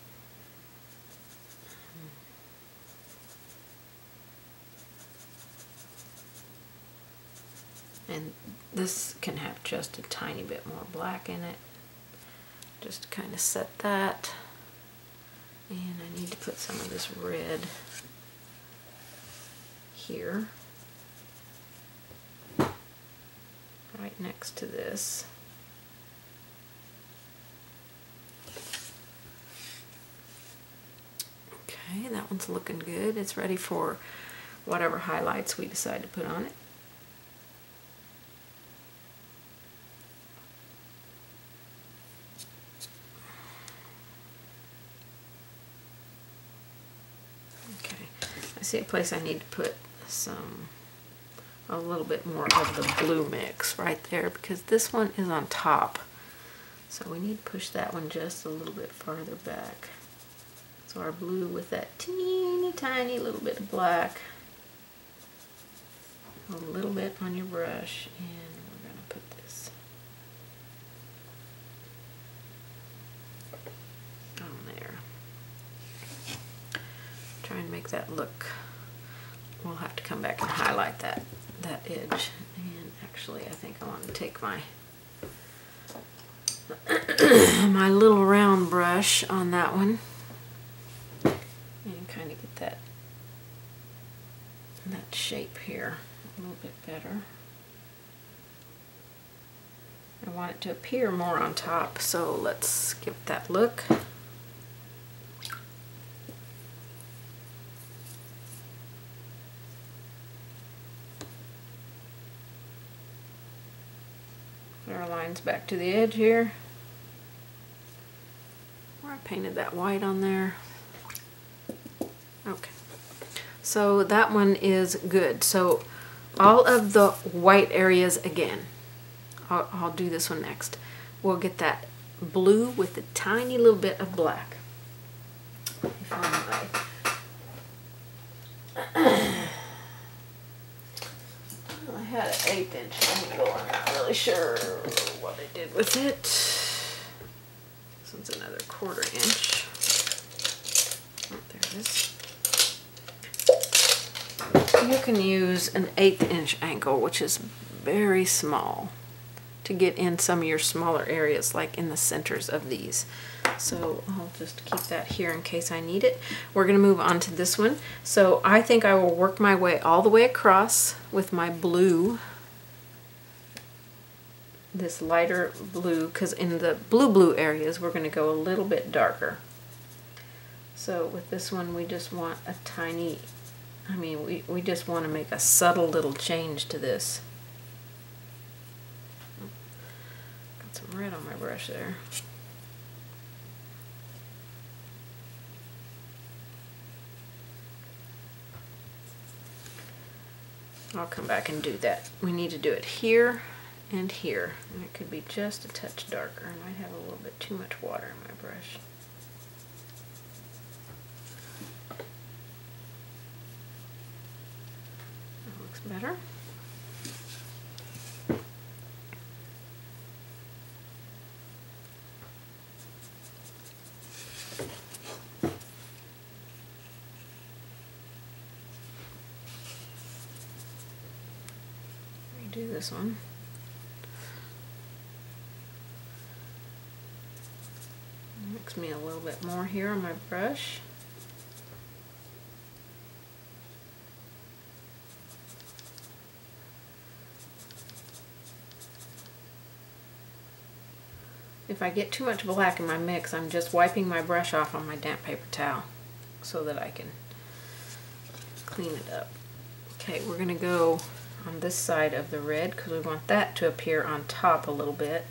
And this can have just a tiny bit more black in it. Just to kind of set that. And I need to put some of this red here, right next to this. Okay, that one's looking good. It's ready for whatever highlights we decide to put on it. I see a place I need to put a little bit more of the blue mix right there, because this one is on top. So we need to push that one just a little bit farther back. So our blue with that teeny tiny little bit of black, a little bit on your brush, and we're going to put this on there. Try and make that look. We'll have to come back and highlight that edge. And actually, I think I want to take my my little round brush on that one and kind of get that shape here a little bit better. I want it to appear more on top, so let's give it that look. Put our lines back to the edge here, where I painted that white on there. Okay, so that one is good. So all of the white areas again, I'll do this one next. We'll get that blue with a tiny little bit of black. Let me find I had an 1/8 inch angle. I'm not really sure what I did with it. This one's another 1/4 inch. Oh, there it is. You can use an 1/8 inch angle, which is very small, to get in some of your smaller areas, like in the centers of these. So I'll just keep that here in case I need it. We're going to move on to this one. So I think I will work my way all the way across with my blue, this lighter blue, because in the blue areas we're going to go a little bit darker. So with this one we just want a tiny, we just want to make a subtle little change to this. Got some red on my brush there. I'll come back and do that. We need to do it here and here. And it could be just a touch darker. I might have a little bit too much water in my brush. That looks better. this one. Mix me a little bit more here on my brush. If I get too much black in my mix, I'm just wiping my brush off on my damp paper towel so that I can clean it up. Okay, we're going to go on this side of the red because we want that to appear on top a little bit.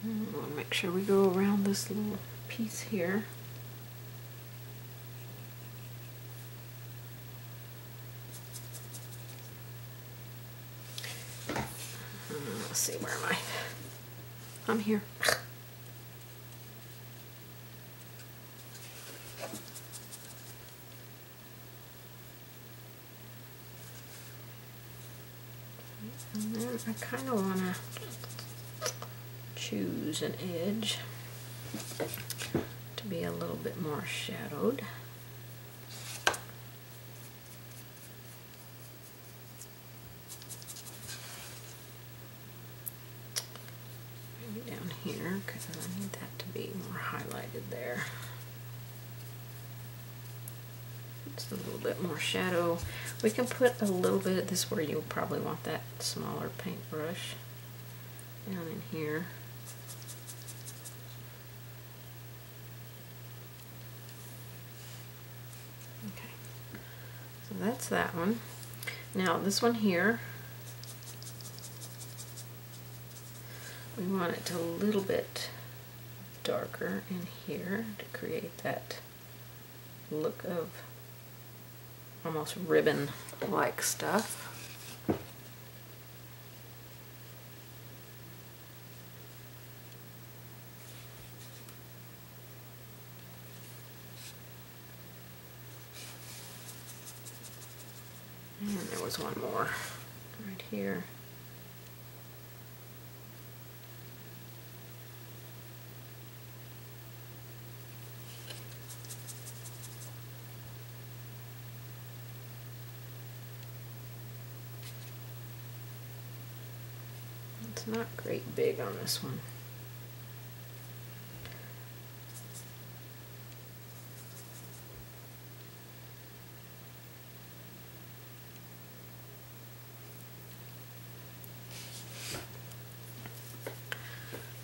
We want to make sure we go around this little piece here. Let's see, where am I? I'm here. And then I kind of want to choose an edge to be a little bit more shadowed. Maybe down here because I need that to be more highlighted there. Just a little bit more shadow. We can put a little bit, this is where you'll probably want that smaller paintbrush, down in here. Okay, so that's that one. Now this one here, we want it a little bit darker in here to create that look of almost ribbon-like stuff. And there was one more right here. It's not great big on this one.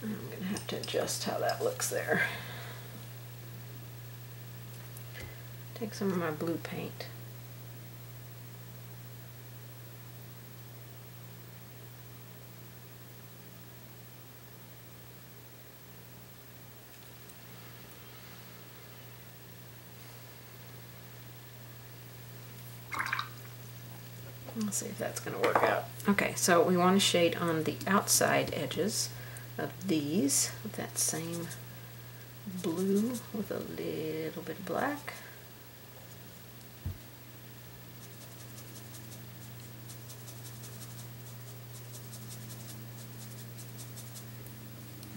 I'm going to have to adjust how that looks there. Take some of my blue paint. Let's see if that's going to work out. Okay, so we want to shade on the outside edges of these with that same blue with a little bit of black.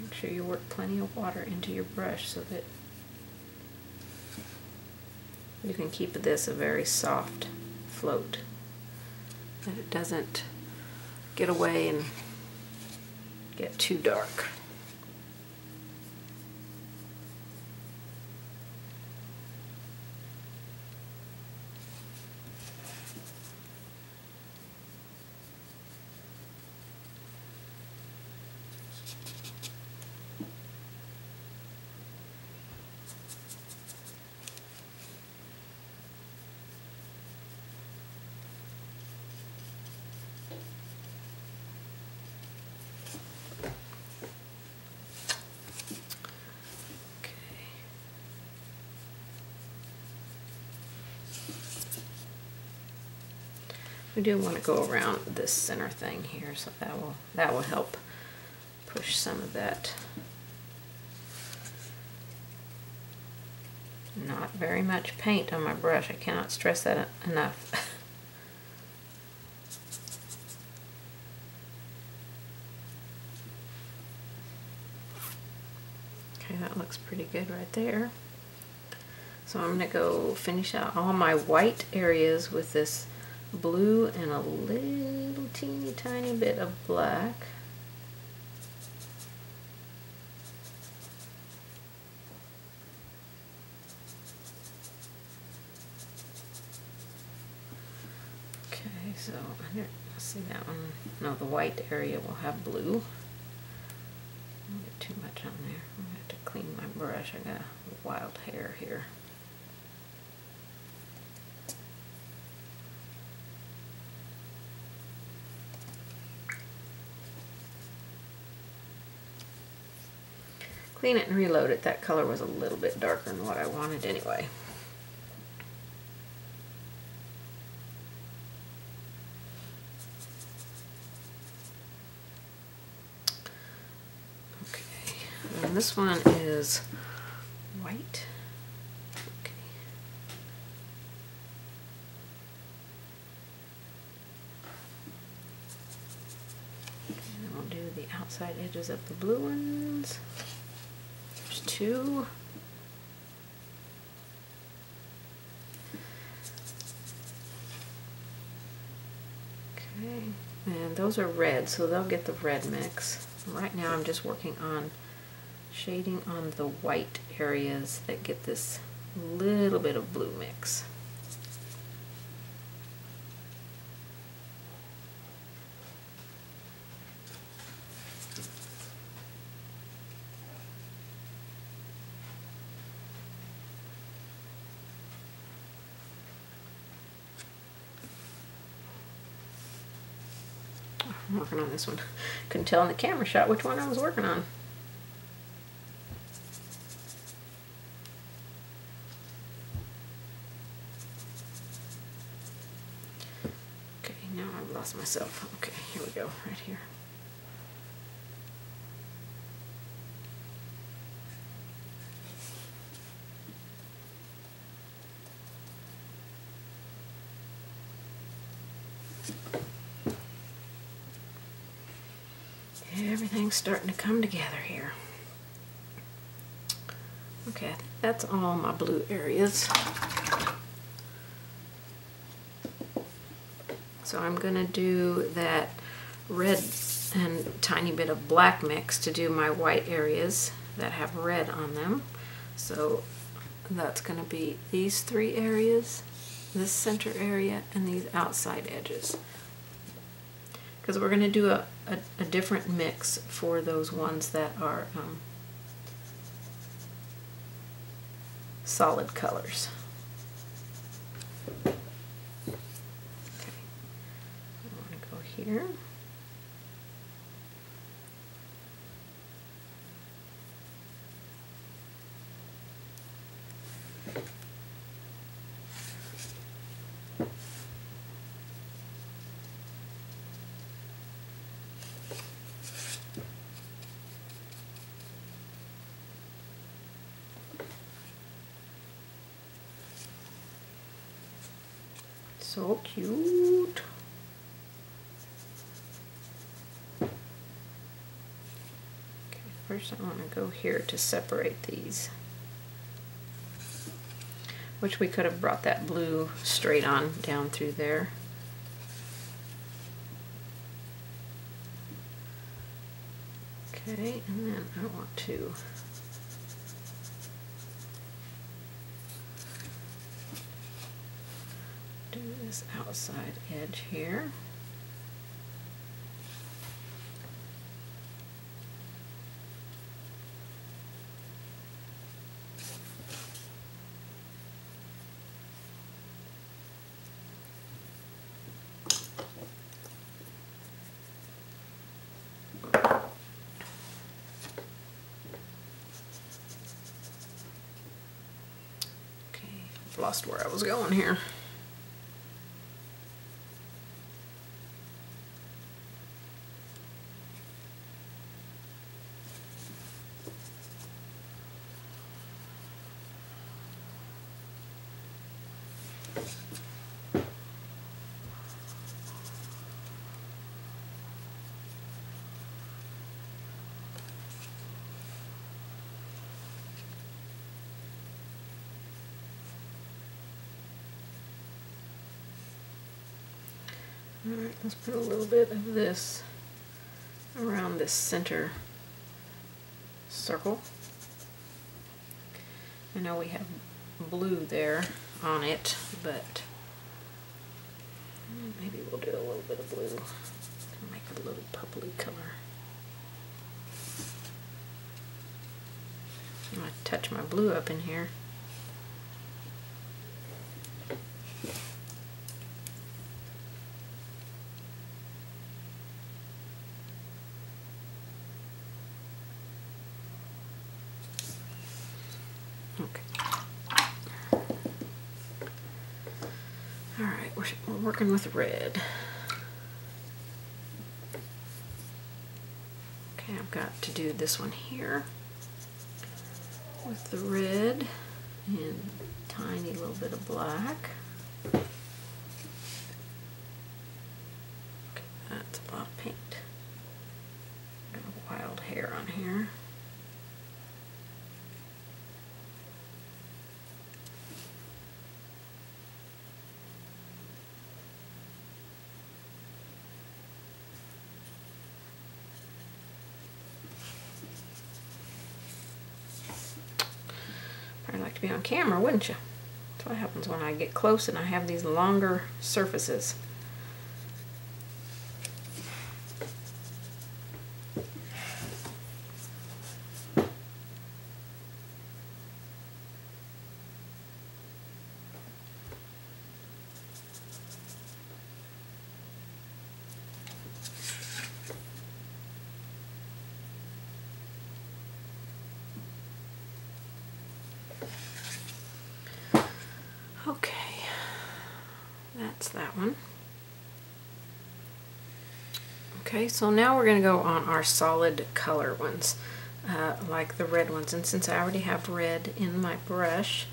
Make sure you work plenty of water into your brush so that you can keep this a very soft float, that it doesn't get away and get too dark. We do want to go around this center thing here, so that will help push some of that. Not very much paint on my brush. I cannot stress that enough. Okay, that looks pretty good right there. So I'm going to go finish out all my white areas with this blue and a little teeny tiny bit of black. Okay, so see that one? No, the white area will have blue. Don't get too much on there. I'm going to have to clean my brush. I got wild hair here. Clean it and reload it. That color was a little bit darker than what I wanted anyway. Okay, and this one is white. Okay. And then we'll do the outside edges of the blue ones. There's two. Okay, and those are red, so they'll get the red mix. Right now I'm just working on shading on the white areas that get this little bit of blue mix. I'm working on this one. Couldn't tell in the camera shot which one I was working on. Okay, now I've lost myself. Okay, here we go, right here. Everything's starting to come together here. Okay, I think that's all my blue areas. So I'm gonna do that red and tiny bit of black mix to do my white areas that have red on them. So that's gonna be these three areas, this center area, and these outside edges. Because we're going to do a different mix for those ones that are solid colors. Okay, I want to go here. So cute. Okay, first I want to go here to separate these. Which we could have brought that blue straight on down through there. Okay, and then I want to do this outside edge here. Lost where I was going here. Alright, let's put a little bit of this around this center circle. I know we have blue there on it, but maybe we'll do a little bit of blue. Make it a little purpley color. I'm going to touch my blue up in here. Okay. Alright, we're working with red. Okay, I've got to do this one here with the red and tiny little bit of black. Okay, that's a lot of paint. Got a wild hair on here. Probably like to be on camera, wouldn't you? That's what happens when I get close and I have these longer surfaces. Okay, that's that one. Okay, so now we're going to go on our solid color ones, like the red ones. And since I already have red in my brush,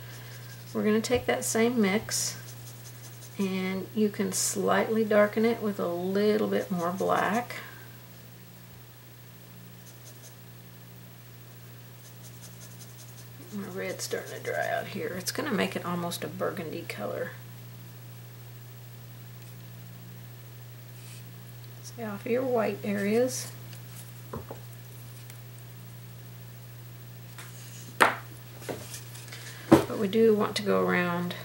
we're going to take that same mix, and you can slightly darken it with a little bit more black. My red's starting to dry out here. It's going to make it almost a burgundy color. Stay off of your white areas. But we do want to go around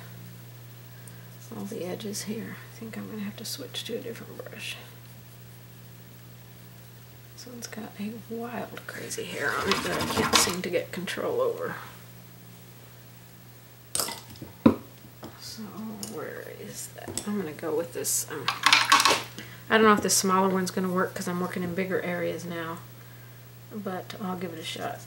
all the edges here. I think I'm going to have to switch to a different brush. This one's got a wild, crazy hair on it that I can't seem to get control over. So where is that? I'm going to go with this. I don't know if this smaller one's going to work because I'm working in bigger areas now, but I'll give it a shot.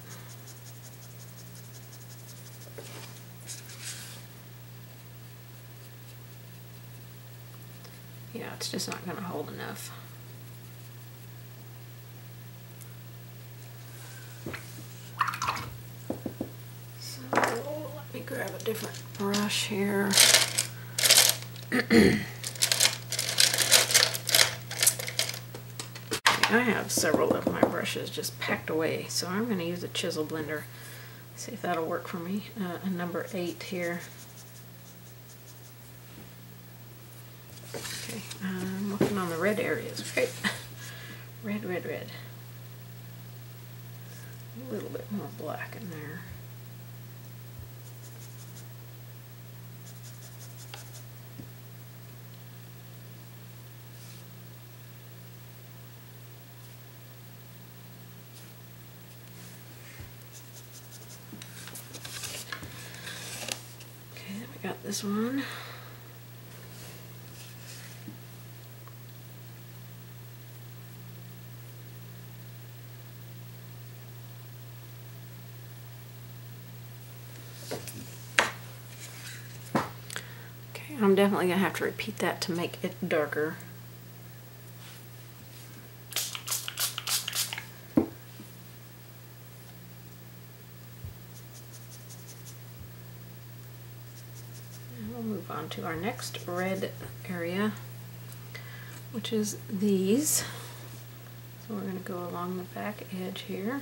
Yeah, it's just not going to hold enough. So let me grab a different brush here. I have several of my brushes just packed away, so I'm going to use a chisel blender. See if that'll work for me. A number 8 here. Okay, I'm working on the red areas, right? Red, red, red. A little bit more black in there. Okay, then we got this one. I'm definitely going to have to repeat that to make it darker. And we'll move on to our next red area, which is these. So we're going to go along the back edge here.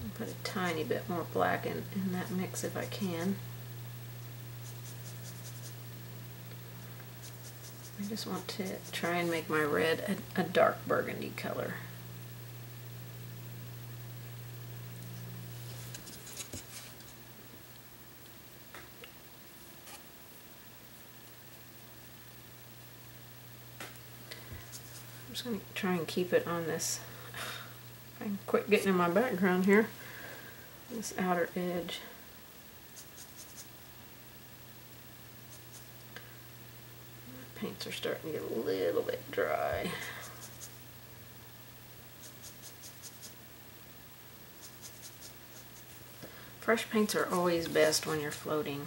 I'll put a tiny bit more black in that mix if I can. I just want to try and make my red a dark burgundy color. I'm just going to try and keep it on this. I can quit getting in my background here. This outer edge. My paints are starting to get a little bit dry. Fresh paints are always best when you're floating.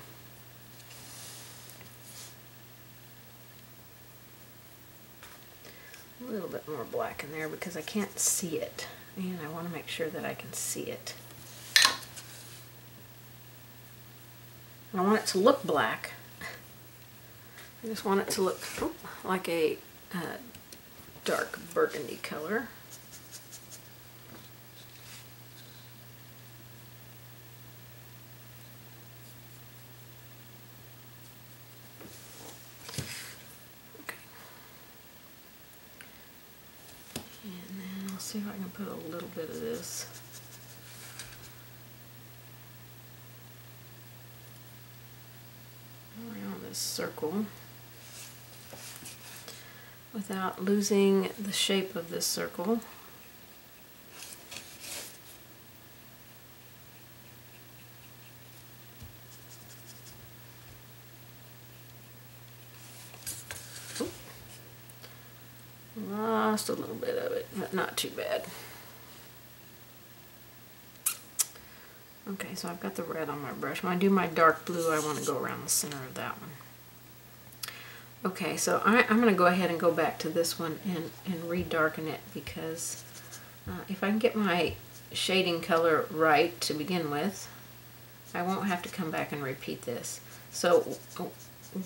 A little bit more black in there because I can't see it, and I want to make sure that I can see it. I want it to look black. I just want it to look like a dark burgundy color. See if I can put a little bit of this around this circle without losing the shape of this circle. Lost a little bit of it, but not too bad. Okay, so I've got the red on my brush. When I do my dark blue, I want to go around the center of that one. Okay, so I'm going to go ahead and go back to this one and re-darken it, because if I can get my shading color right to begin with, I won't have to come back and repeat this. So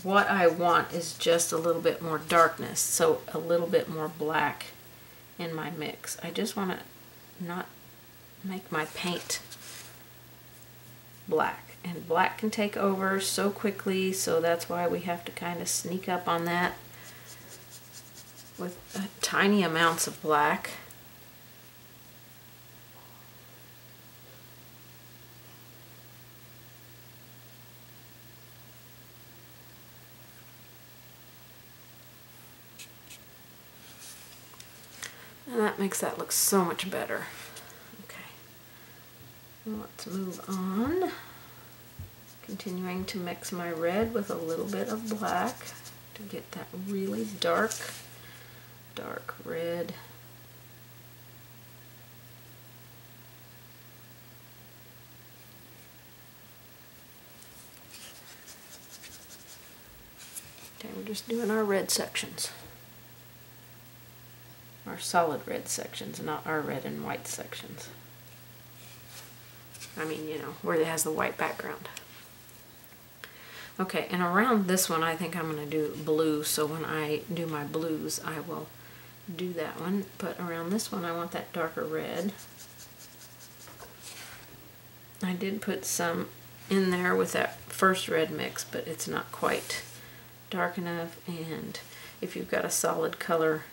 what I want is just a little bit more darkness, so a little bit more black in my mix. I just want to not make my paint black, and black can take over so quickly, so that's why we have to kind of sneak up on that with tiny amounts of black. And that makes that look so much better. Okay, let's move on. Continuing to mix my red with a little bit of black to get that really dark red. Okay, we're just doing our red sections. Our solid red sections, not our red and white sections. I mean, you know, where it has the white background. Okay, and around this one I think I'm going to do blue, so when I do my blues I will do that one. But around this one I want that darker red. I did put some in there with that first red mix, but it's not quite dark enough, and if you've got a solid color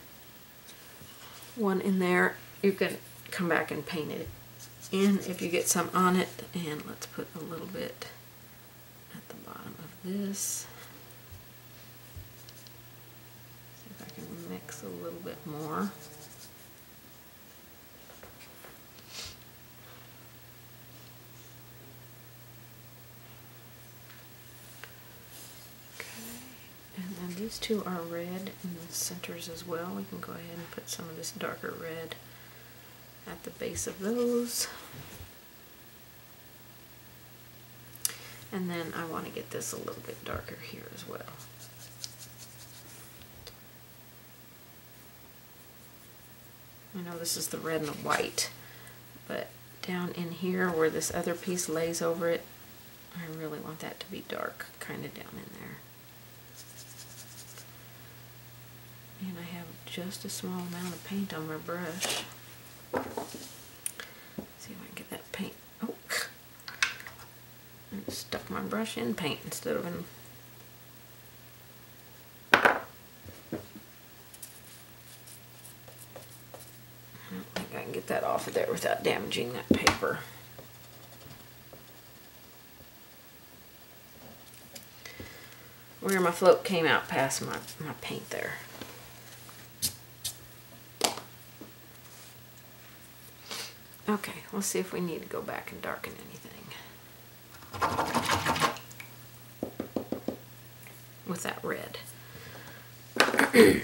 one in there, you can come back and paint it in if you get some on it. And let's put a little bit at the bottom of this. See if I can mix a little bit more. And then these two are red in the centers as well. We can go ahead and put some of this darker red at the base of those. And then I want to get this a little bit darker here as well. I know this is the red and the white, but down in here where this other piece lays over it, I really want that to be dark, kind of down in there. And I have just a small amount of paint on my brush. See if I can get that paint. Oh, I stuck my brush in paint instead of in. that off of there without damaging that paper. Where my float came out past my paint there. Okay, let's see if we need to go back and darken anything with that red. I'm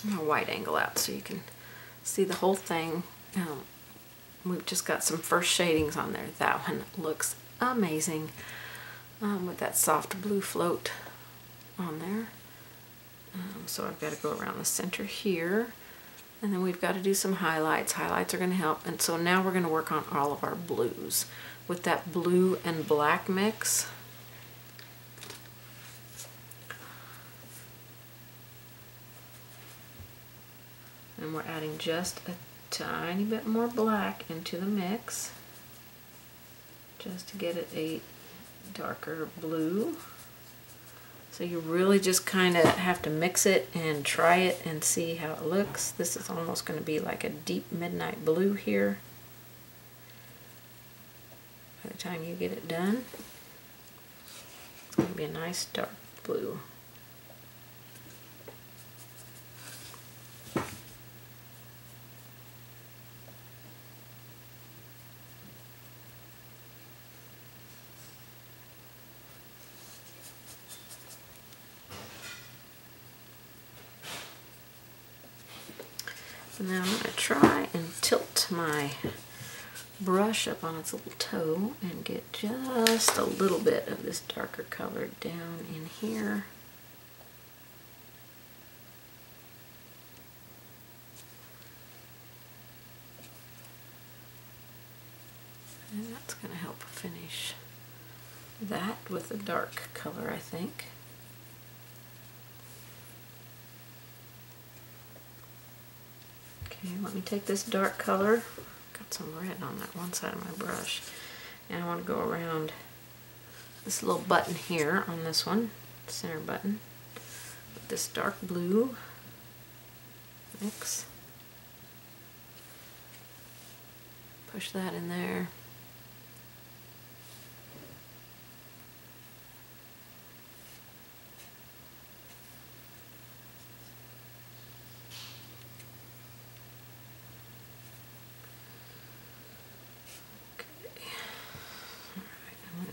gonna wide angle out so you can see the whole thing. We've just got some first shadings on there. That one looks amazing with that soft blue float on there. So I've got to go around the center here, and then we've got to do some highlights. Highlights are going to help, and so now we're going to work on all of our blues with that blue and black mix. And we're adding just a tiny bit more black into the mix, just to get it a darker blue. So you really just kind of have to mix it and try it and see how it looks. This is almost going to be like a deep midnight blue here by the time you get it done. It's going to be a nice dark blue. And now I'm going to try and tilt my brush up on its little toe and get just a little bit of this darker color down in here. And that's going to help finish that with a dark color, I think. Okay, let me take this dark color. Got some red on that one side of my brush. And I want to go around this little button here on this one, center button, with this dark blue mix. Push that in there.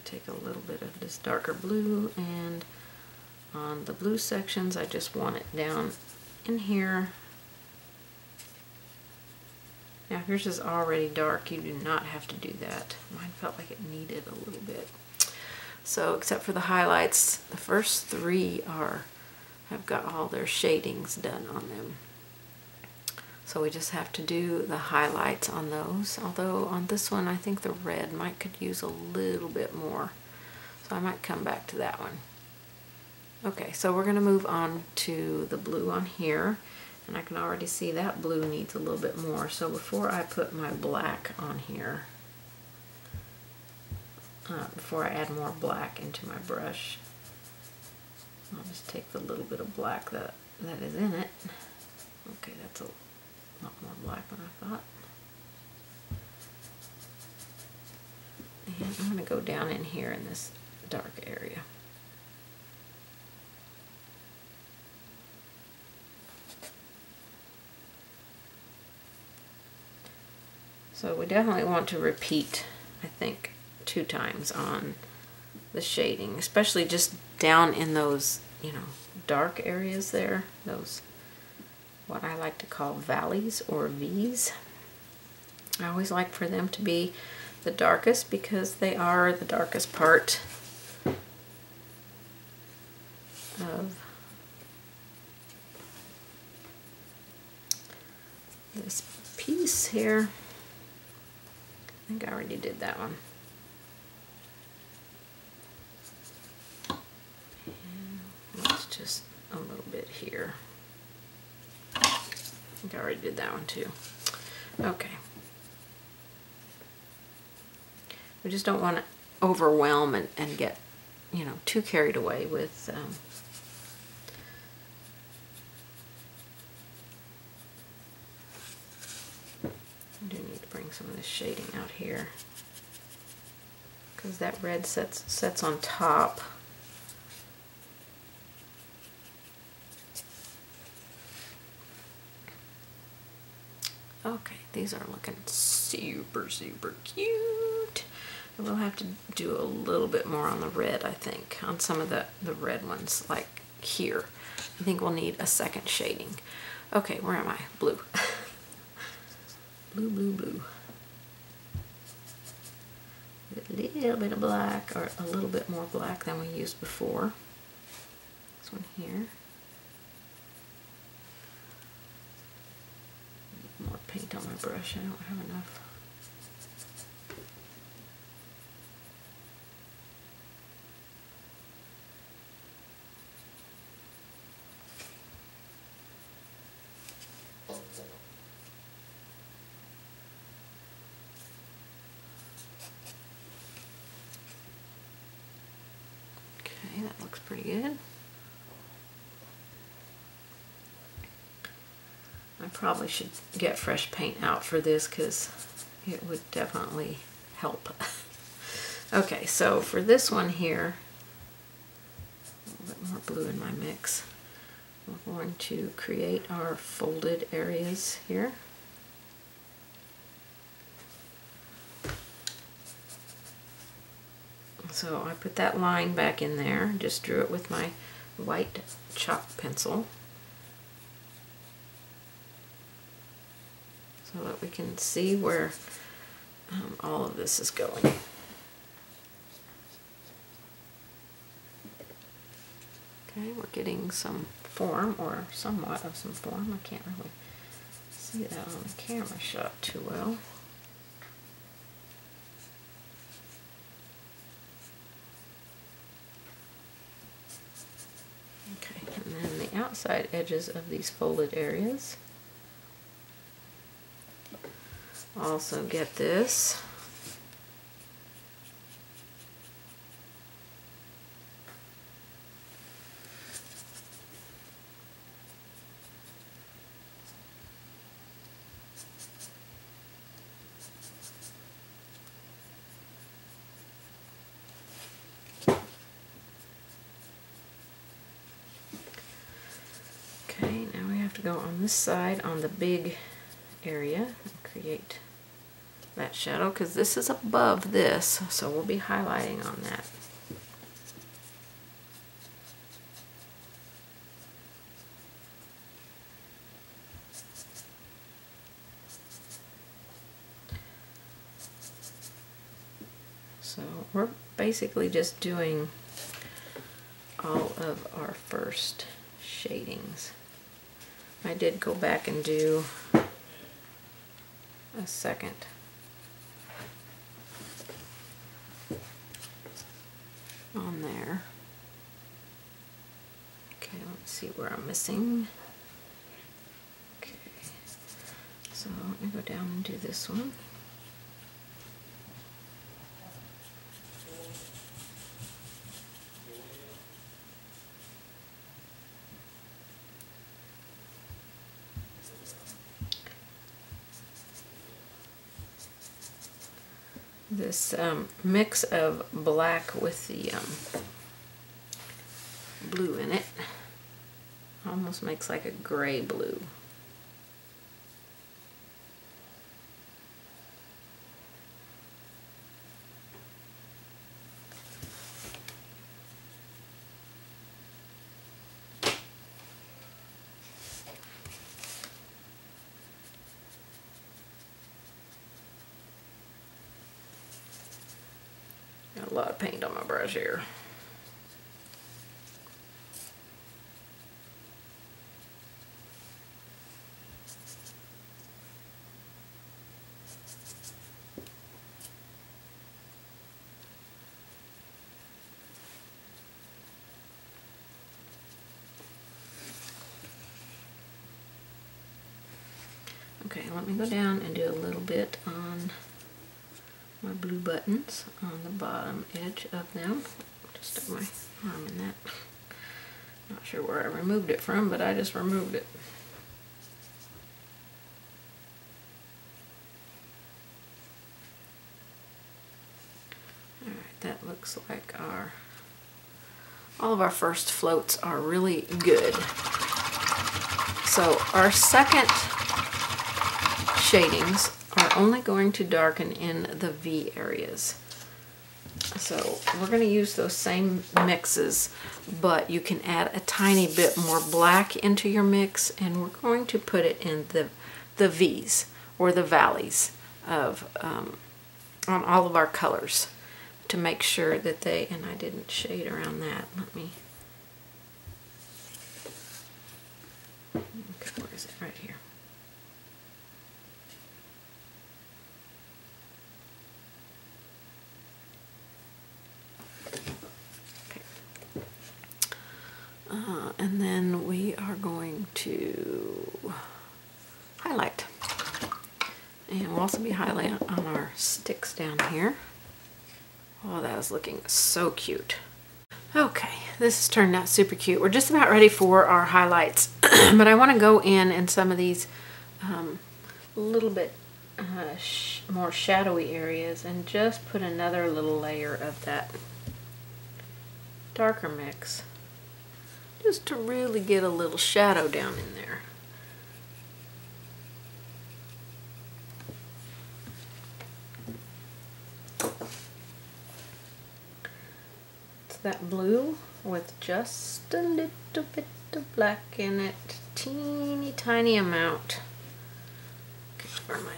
Take a little bit of this darker blue, and on the blue sections I just want it down in here. Now yours is already dark, you do not have to do that. Mine felt like it needed a little bit. So except for the highlights, the first three have got all their shadings done on them. So we just have to do the highlights on those. Although on this one, I think the red could use a little bit more. So I might come back to that one. Okay, so we're going to move on to the blue on here. And I can already see that blue needs a little bit more. So before I put my black on here, before I add more black into my brush, I'll just take the little bit of black that is in it. Okay, that's a lot more black than I thought. And I'm going to go down in here in this dark area. So we definitely want to repeat, I think, 2 times on the shading, especially just down in those, dark areas there, those what I like to call valleys or V's. I always like for them to be the darkest because they are the darkest part of this piece here. I think I already did that one. And let's just a little bit here. I think I already did that one too. Okay. We just don't want to overwhelm and get, too carried away with some of this shading out here, because that red sets on top. Okay, these are looking super, super cute. And we'll have to do a little bit more on the red, I think, on some of the red ones, like here. I think we'll need a second shading. Okay, where am I? Blue. Blue, blue, blue. A little bit of black, or a little bit more black than we used before. This one here. More paint on my brush. I don't have enough. Okay, that looks pretty good. I probably should get fresh paint out for this because it would definitely help. Okay, so for this one here, a little bit more blue in my mix. We're going to create our folded areas here. So I put that line back in there, just drew it with my white chalk pencil, so that we can see where all of this is going. Okay, we're getting some form, or somewhat of some form. I can't really see that on the camera shot too well. Okay, and then the outside edges of these folded areas. Also get this. Okay, now we have to go on this side on the big area and create that shadow, because this is above this, so we'll be highlighting on that. So we're basically just doing all of our first shadings. I did go back and do a second on there. Okay, let's see where I'm missing. Okay, so let me go down and do this one. This mix of black with the blue in it almost makes like a gray blue. Got a lot of paint on my brush here. Okay, let me go down and do a little bit on my blue buttons on the bottom edge of them. Just stick my arm in that. Not sure where I removed it from, but I just removed it. that looks like all of our first floats are really good. So our second shadings are only going to darken in the V areas. So we're going to use those same mixes, but you can add a tiny bit more black into your mix, and we're going to put it in the V's, or the valleys of on all of our colors, to make sure that they, and I didn't shade around that. Let me, okay, where is it? Right here. And then we are going to highlight. And we'll also be highlighting on our sticks down here. Oh, that is looking so cute. Okay, this has turned out super cute. We're just about ready for our highlights, but I want to go in some of these a little bit more shadowy areas and just put another little layer of that darker mix, just to really get a little shadow down in there. It's that blue with just a little bit of black in it, teeny tiny amount. Okay, where am I?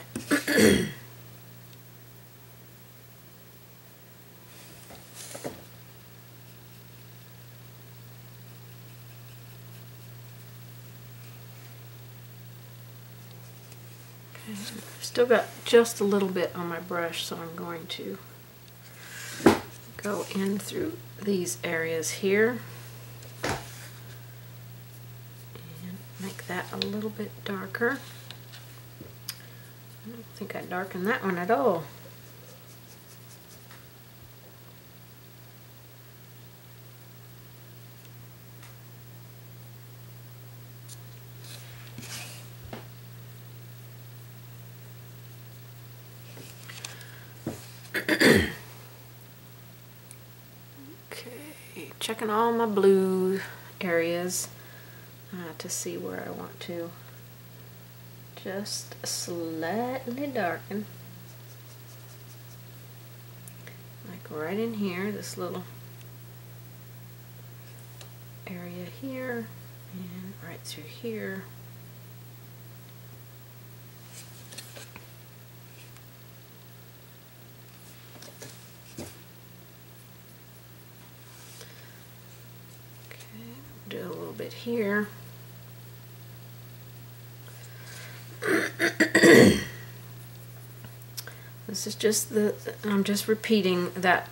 Still got just a little bit on my brush, so I'm going to go in through these areas here and make that a little bit darker. I don't think I darkened that one at all. Okay, checking all my blue areas to see where I want to just slightly darken. Like right in here, this little area here, and right through here. Do a little bit here. This is just I'm just repeating that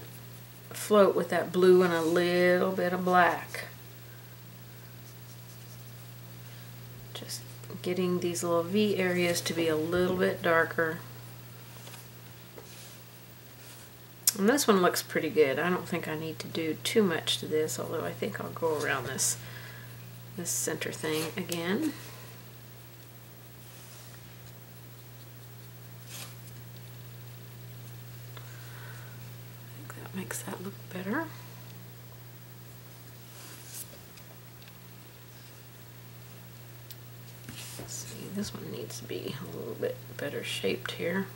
float with that blue and a little bit of black. Just getting these little V areas to be a little bit darker. And this one looks pretty good. I don't think I need to do too much to this, although I think I'll go around this center thing again. I think that makes that look better. Let's see, this one needs to be a little bit better shaped here.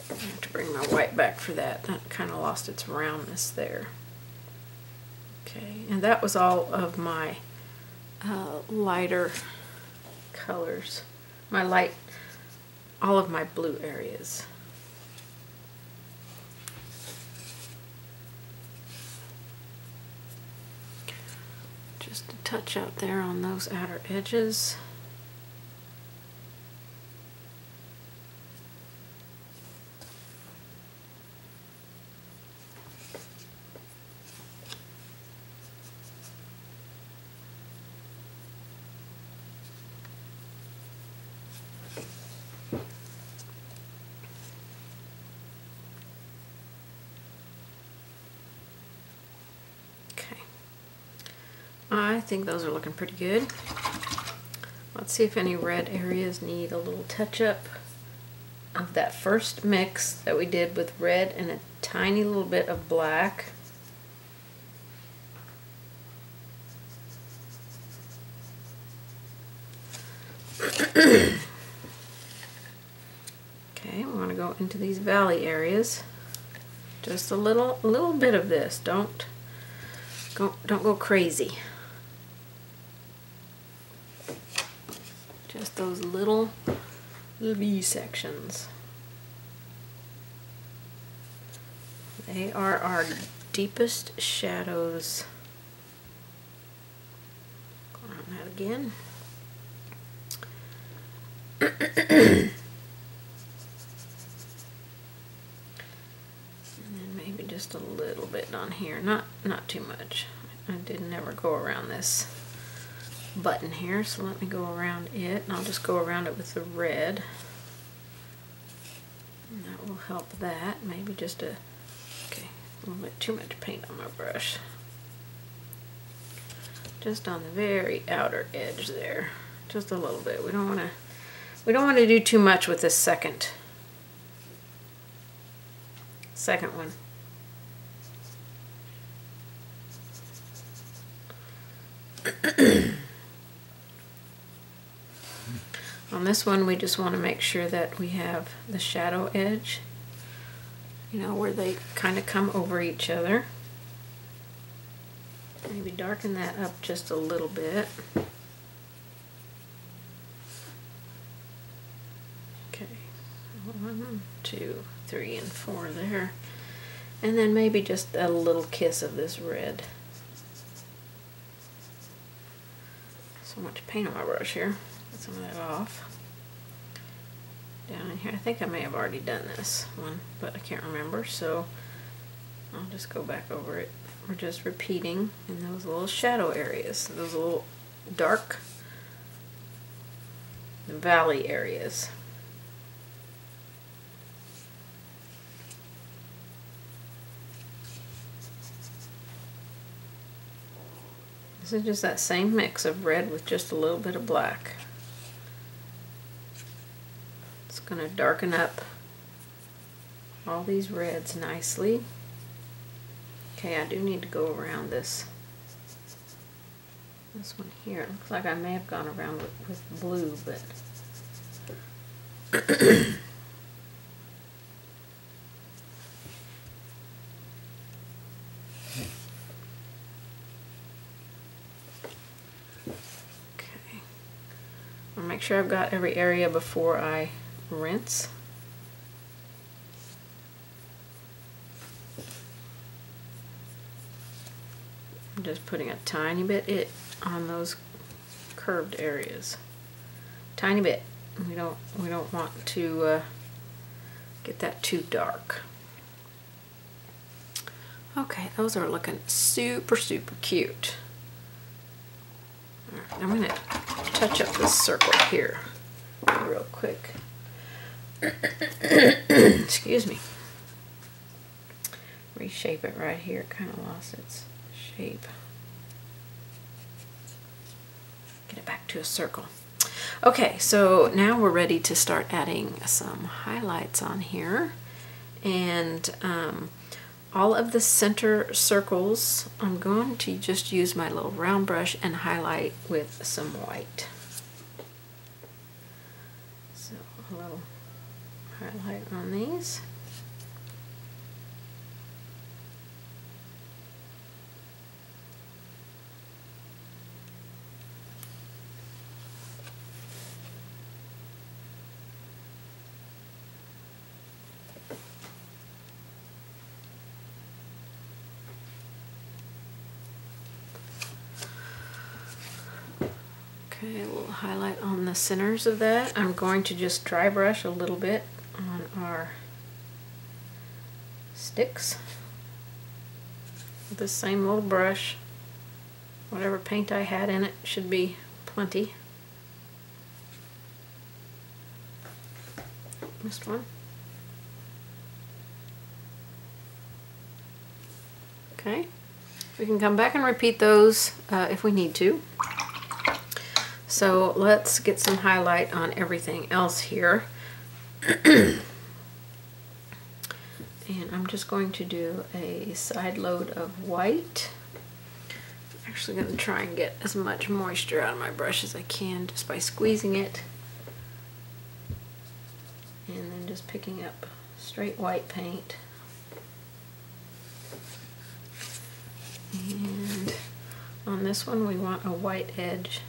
I have to bring my white back for that. That kind of lost its roundness there. Okay, and that was all of my lighter colors. All of my blue areas. Just a touch out there on those outer edges. I think those are looking pretty good. Let's see if any red areas need a little touch-up of that first mix that we did with red and a tiny little bit of black. Okay, we want to go into these valley areas. Just a little bit of this. Don't go crazy. Just those little V sections. They are our deepest shadows. Go on that again. And then maybe just a little bit on here. Not too much. I did never go around this button here, so let me go around it, and I'll just go around it with the red, and that will help that. Maybe just a little bit too much paint on my brush, just on the very outer edge there, just a little bit. We don't want to do too much with this second one. On this one, we just want to make sure that we have the shadow edge, you know, where they kind of come over each other. Maybe darken that up just a little bit. Okay, 1, 2, 3, and 4 there. And then maybe just a little kiss of this red. So much paint on my brush here. Get some of that off. Down in here, I think I may have already done this one, but I can't remember, so I'll just go back over it. We're just repeating in those little shadow areas, those little dark valley areas. This is just that same mix of red with just a little bit of black. It's going to darken up all these reds nicely. Okay, I do need to go around this one here. It looks like I may have gone around with blue, but I'll make sure I've got every area before I rinse. I'm just putting a tiny bit on those curved areas. Tiny bit. We don't want to get that too dark. Okay, those are looking super cute. All right, I'm going to touch up this circle here real quick. Excuse me. Reshape it right here. It kind of lost its shape. Get it back to a circle. Okay, so now we're ready to start adding some highlights on here. And all of the center circles, I'm going to just use my little round brush and highlight with some white. So a little highlight on these. Okay, a little highlight on the centers of that. I'm going to just dry brush a little bit on our sticks with the same little brush. Whatever paint I had in it should be plenty. Missed one. Okay, we can come back and repeat those if we need to. So let's get some highlight on everything else here. And I'm just going to do a side load of white. I'm actually going to try and get as much moisture out of my brush as I can just by squeezing it. And then just picking up straight white paint. And on this one we want a white edge.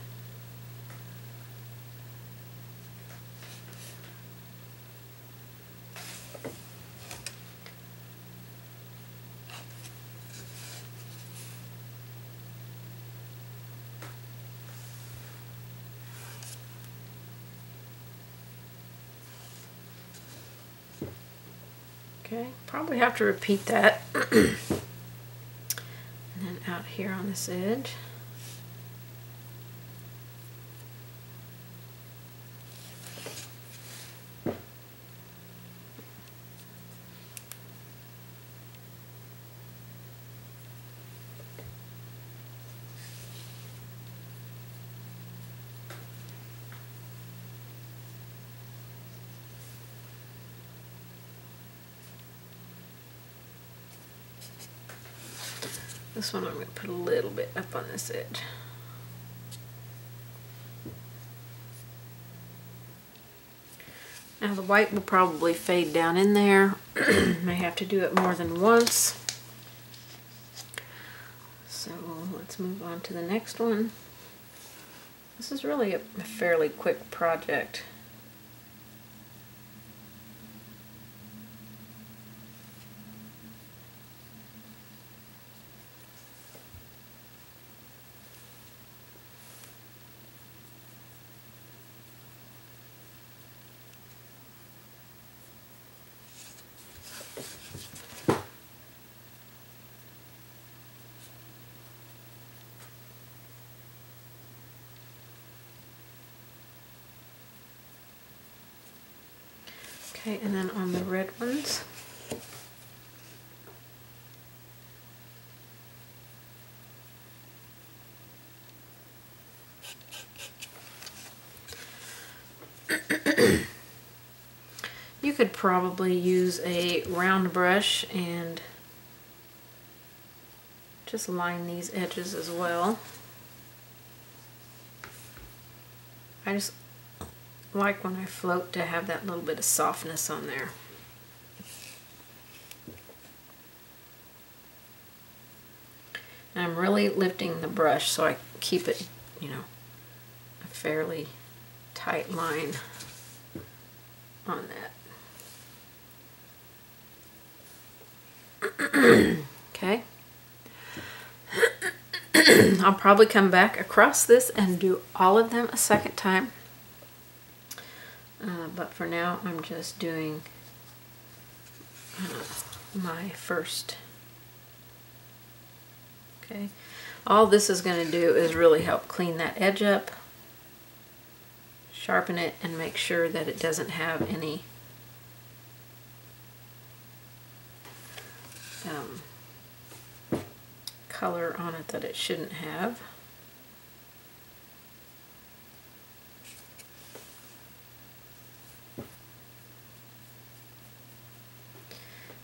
Okay, probably have to repeat that. And then out here on this edge. This one I'm going to put a little bit up on this edge. Now the white will probably fade down in there. May have to do it more than once. So let's move on to the next one. This is really a fairly quick project. Okay, and then on the red ones, you could probably use a round brush and just line these edges as well. I just like when I float to have that little bit of softness on there. And I'm really lifting the brush so I keep it, you know, a fairly tight line on that. Okay. I'll probably come back across this and do all of them a second time. But for now, I'm just doing my first. Okay. All this is going to do is really help clean that edge up, sharpen it, and make sure that it doesn't have any color on it that it shouldn't have.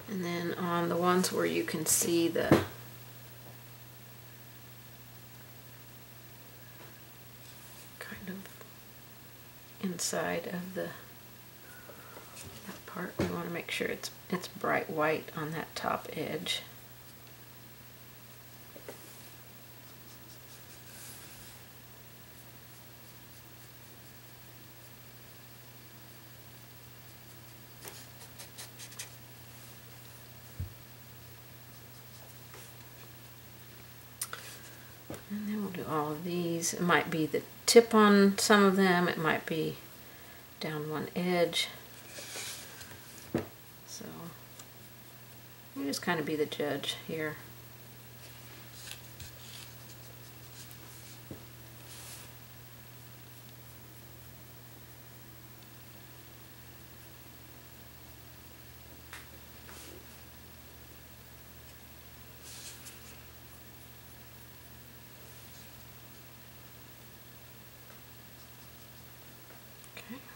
And then on the ones where you can see the kind of inside of that part, we want to make sure it's bright white on that top edge. And then we'll do all of these. It might be the tip on some of them. It might be down one edge. So you just kind of be the judge here.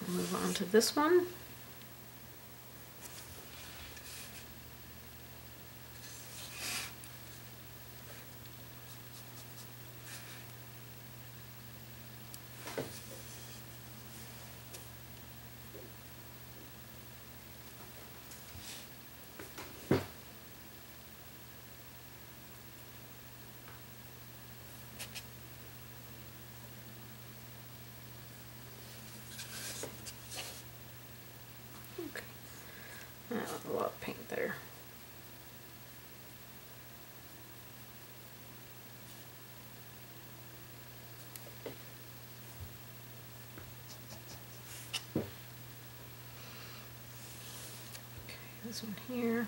Move on to this one. Okay. A lot of paint there. This one here,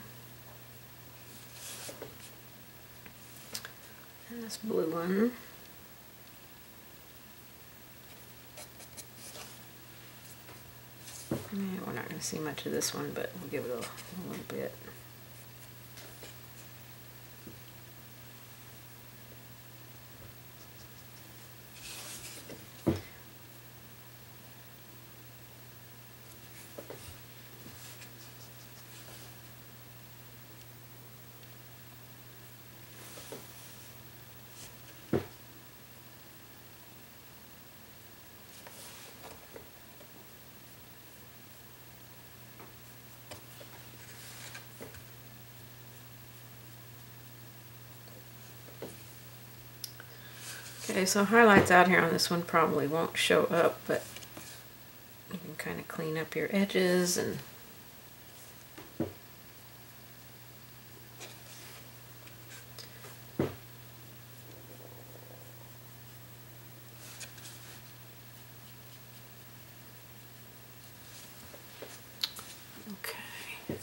and this blue one. Yeah, we're not going to see much of this one, but we'll give it a little bit. Okay, so highlights out here on this one probably won't show up, but you can kind of clean up your edges and okay.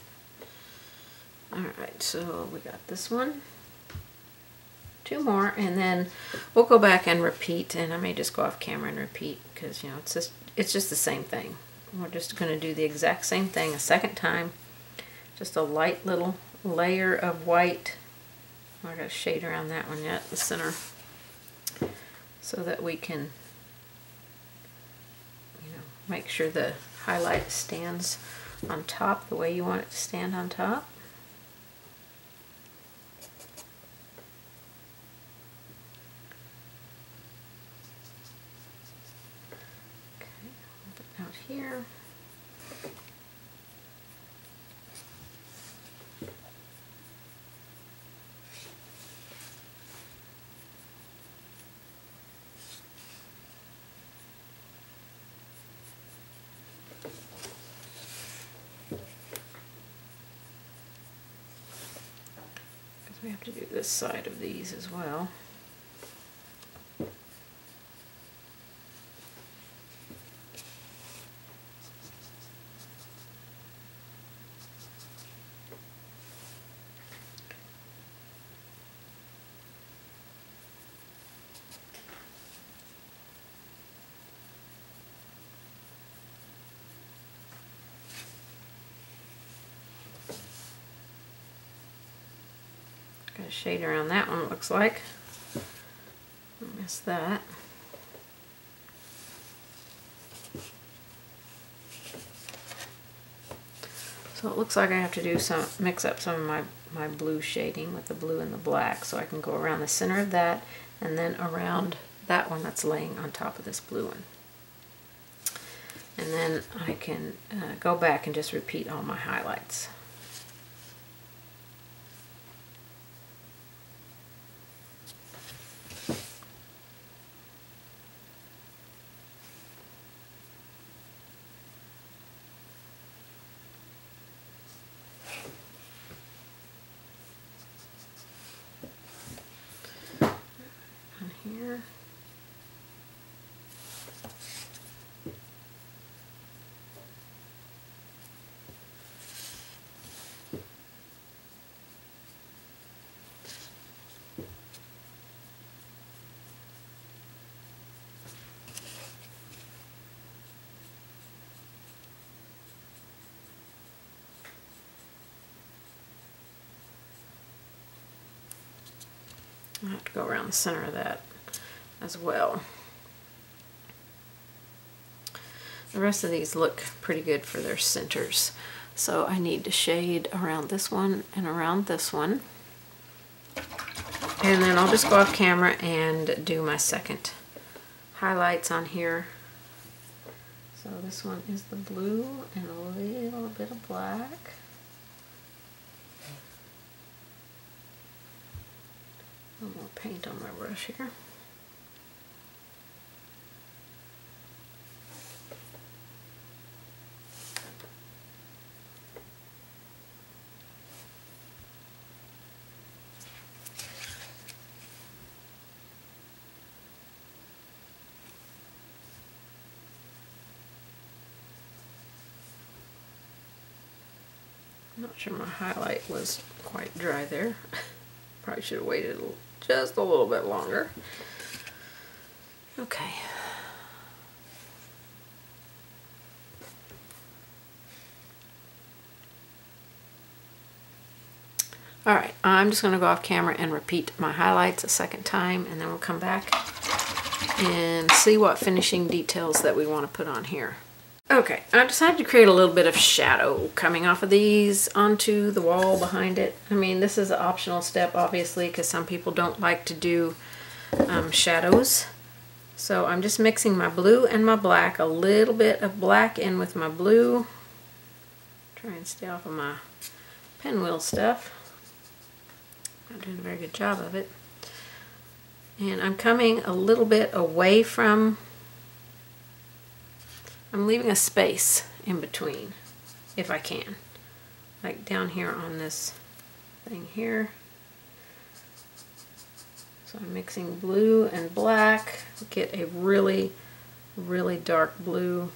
Alright, so we got this one. Two more, and then we'll go back and repeat, and I may just go off camera and repeat because, you know, it's just the same thing. We're just going to do the exact same thing a second time, just a light little layer of white. I got a shade around that one yet, the center, so that we can, you know, make sure the highlight stands on top the way you want it to stand on top. Out here. Because we have to do this side of these as well. Got a shade around that one, it looks like. Missed that. So it looks like I have to do mix up some of my blue shading with the blue and the black, so I can go around the center of that and then around that one that's laying on top of this blue one. And then I can go back and just repeat all my highlights. Here. I have to go around the center of that as well. The rest of these look pretty good for their centers. So I need to shade around this one and around this one. And then I'll just go off camera and do my second highlights on here. So this one is the blue and a little bit of black. A little more paint on my brush here. I'm not sure my highlight was quite dry there. Probably should have waited just a little bit longer. Okay. Alright, I'm just going to go off camera and repeat my highlights a second time, and then we'll come back and see what finishing details that we want to put on here. Okay, I decided to create a little bit of shadow coming off of these onto the wall behind it. I mean, this is an optional step, obviously, because some people don't like to do shadows. So I'm just mixing my blue and my black, a little bit of black in with my blue. Try and stay off of my pinwheel stuff. Not doing a very good job of it. And I'm coming a little bit away from, I'm leaving a space in between, if I can. Like down here on this thing here. So I'm mixing blue and black, get a really, really dark blue.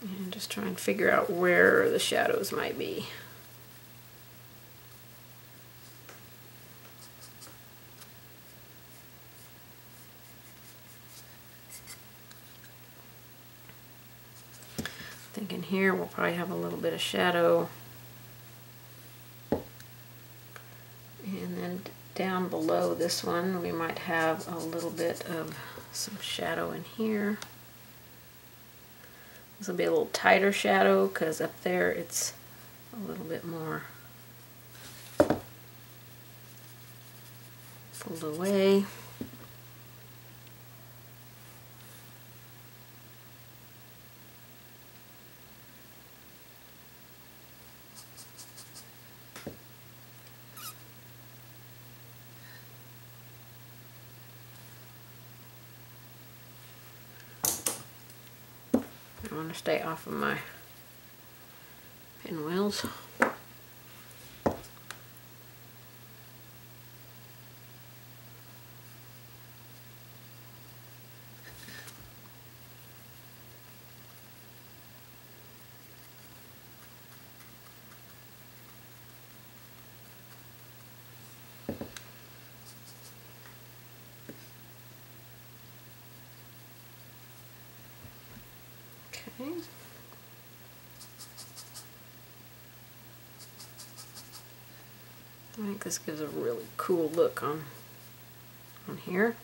And just try and figure out where the shadows might be. Thinking here we'll probably have a little bit of shadow. And then down below this one we might have a little bit of some shadow in here. This will be a little tighter shadow because up there it's a little bit more pulled away. I want to stay off of my pinwheels. Okay. I think this gives a really cool look on here.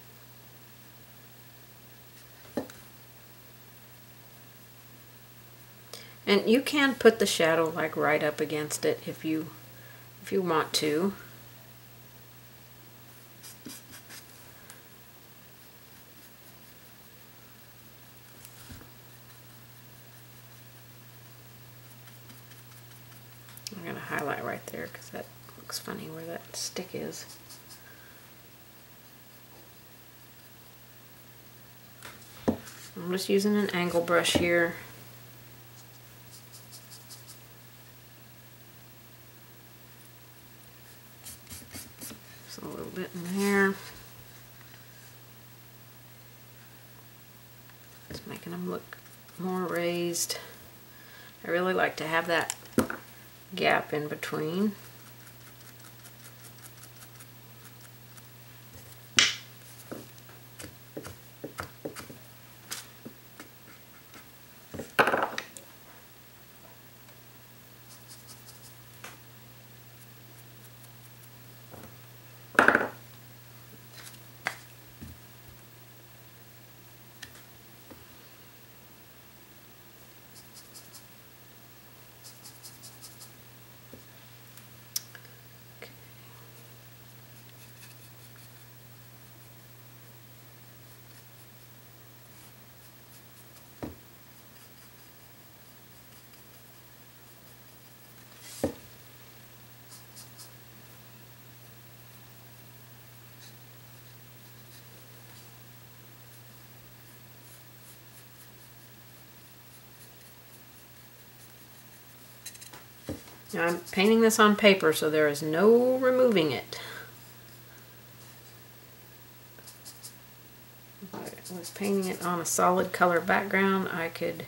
And you can put the shadow like right up against it if you want to. I'm going to highlight right there because that looks funny where that stick is. I'm just using an angle brush here. Just a little bit in there. Just making them look more raised. I really like to have that gap in between. Now I'm painting this on paper, so there is no removing it. If I was painting it on a solid color background, I could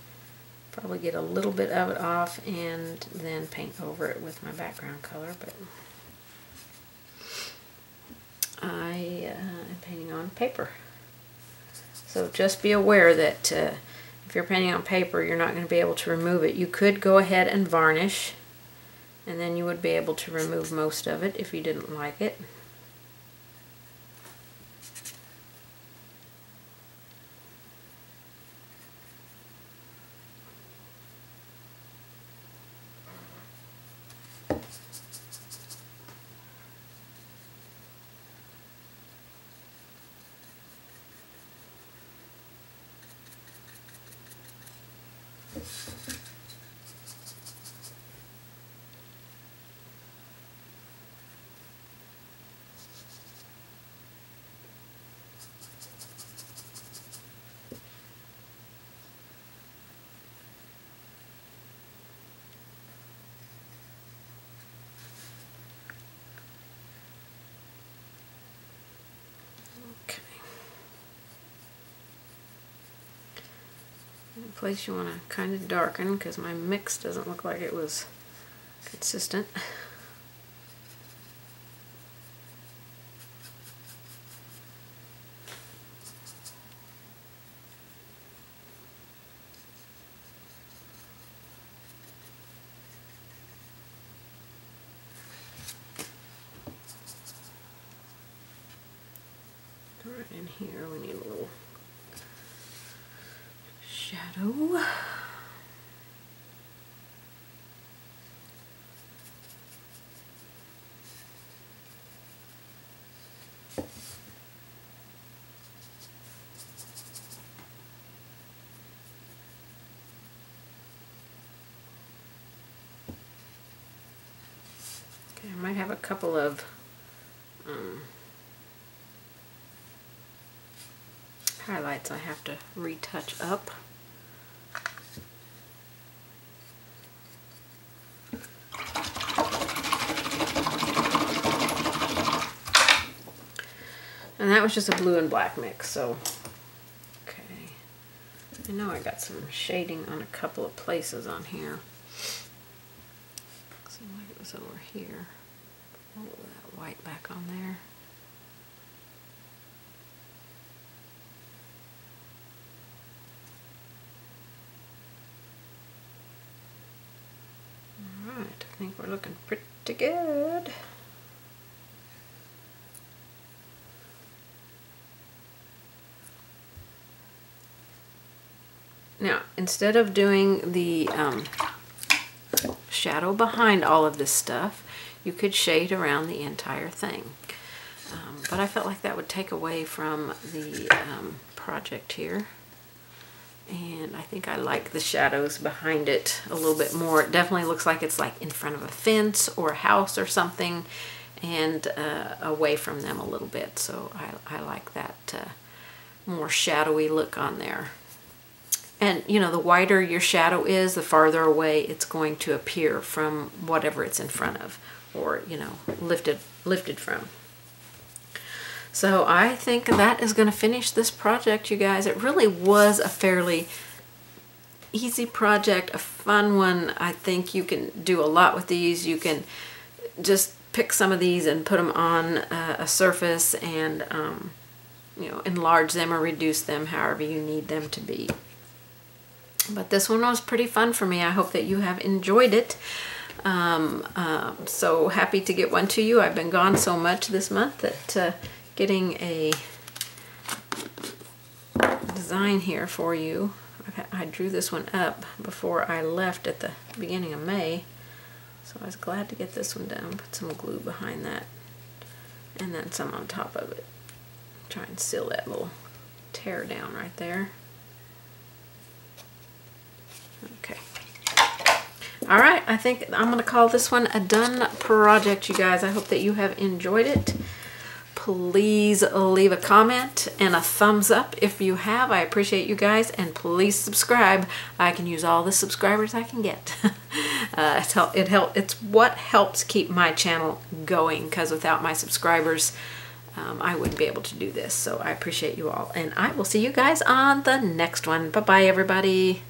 probably get a little bit of it off and then paint over it with my background color, but I am painting on paper. So just be aware that if you're painting on paper, you're not going to be able to remove it. You could go ahead and varnish, and then you would be able to remove most of it if you didn't like it. The place you want to kind of darken, because my mix doesn't look like it was consistent. Right in here we need a little shadow. Okay, I might have a couple of highlights I have to retouch up. And that was just a blue and black mix, so okay. I know I got some shading on a couple of places on here. Seemed like it was over here. Oh, that white back on there. Alright, I think we're looking pretty good. Now, instead of doing the shadow behind all of this stuff, you could shade around the entire thing. But I felt like that would take away from the project here. And I think I like the shadows behind it a little bit more. It definitely looks like it's like in front of a fence or a house or something, and away from them a little bit. So I like that more shadowy look on there. And you know, the wider your shadow is, the farther away it's going to appear from whatever it's in front of, or you know, lifted from. So I think that is going to finish this project, you guys. It really was a fairly easy project, a fun one. I think you can do a lot with these. You can just pick some of these and put them on a surface and you know, enlarge them or reduce them however you need them to be. But this one was pretty fun for me. I hope that you have enjoyed it. So happy to get one to you. I've been gone so much this month that getting a design here for you. I drew this one up before I left at the beginning of May. So I was glad to get this one done. Put some glue behind that and then some on top of it. Try and seal that little tear down right there. Okay. All right, I think I'm going to call this one a done project, you guys. I hope that you have enjoyed it. please leave a comment and a thumbs up if you have. I appreciate you guys, and please subscribe. I can use all the subscribers I can get. It's what helps keep my channel going, because without my subscribers, I wouldn't be able to do this. So I appreciate you all, and I will see you guys on the next one. Bye-bye, everybody.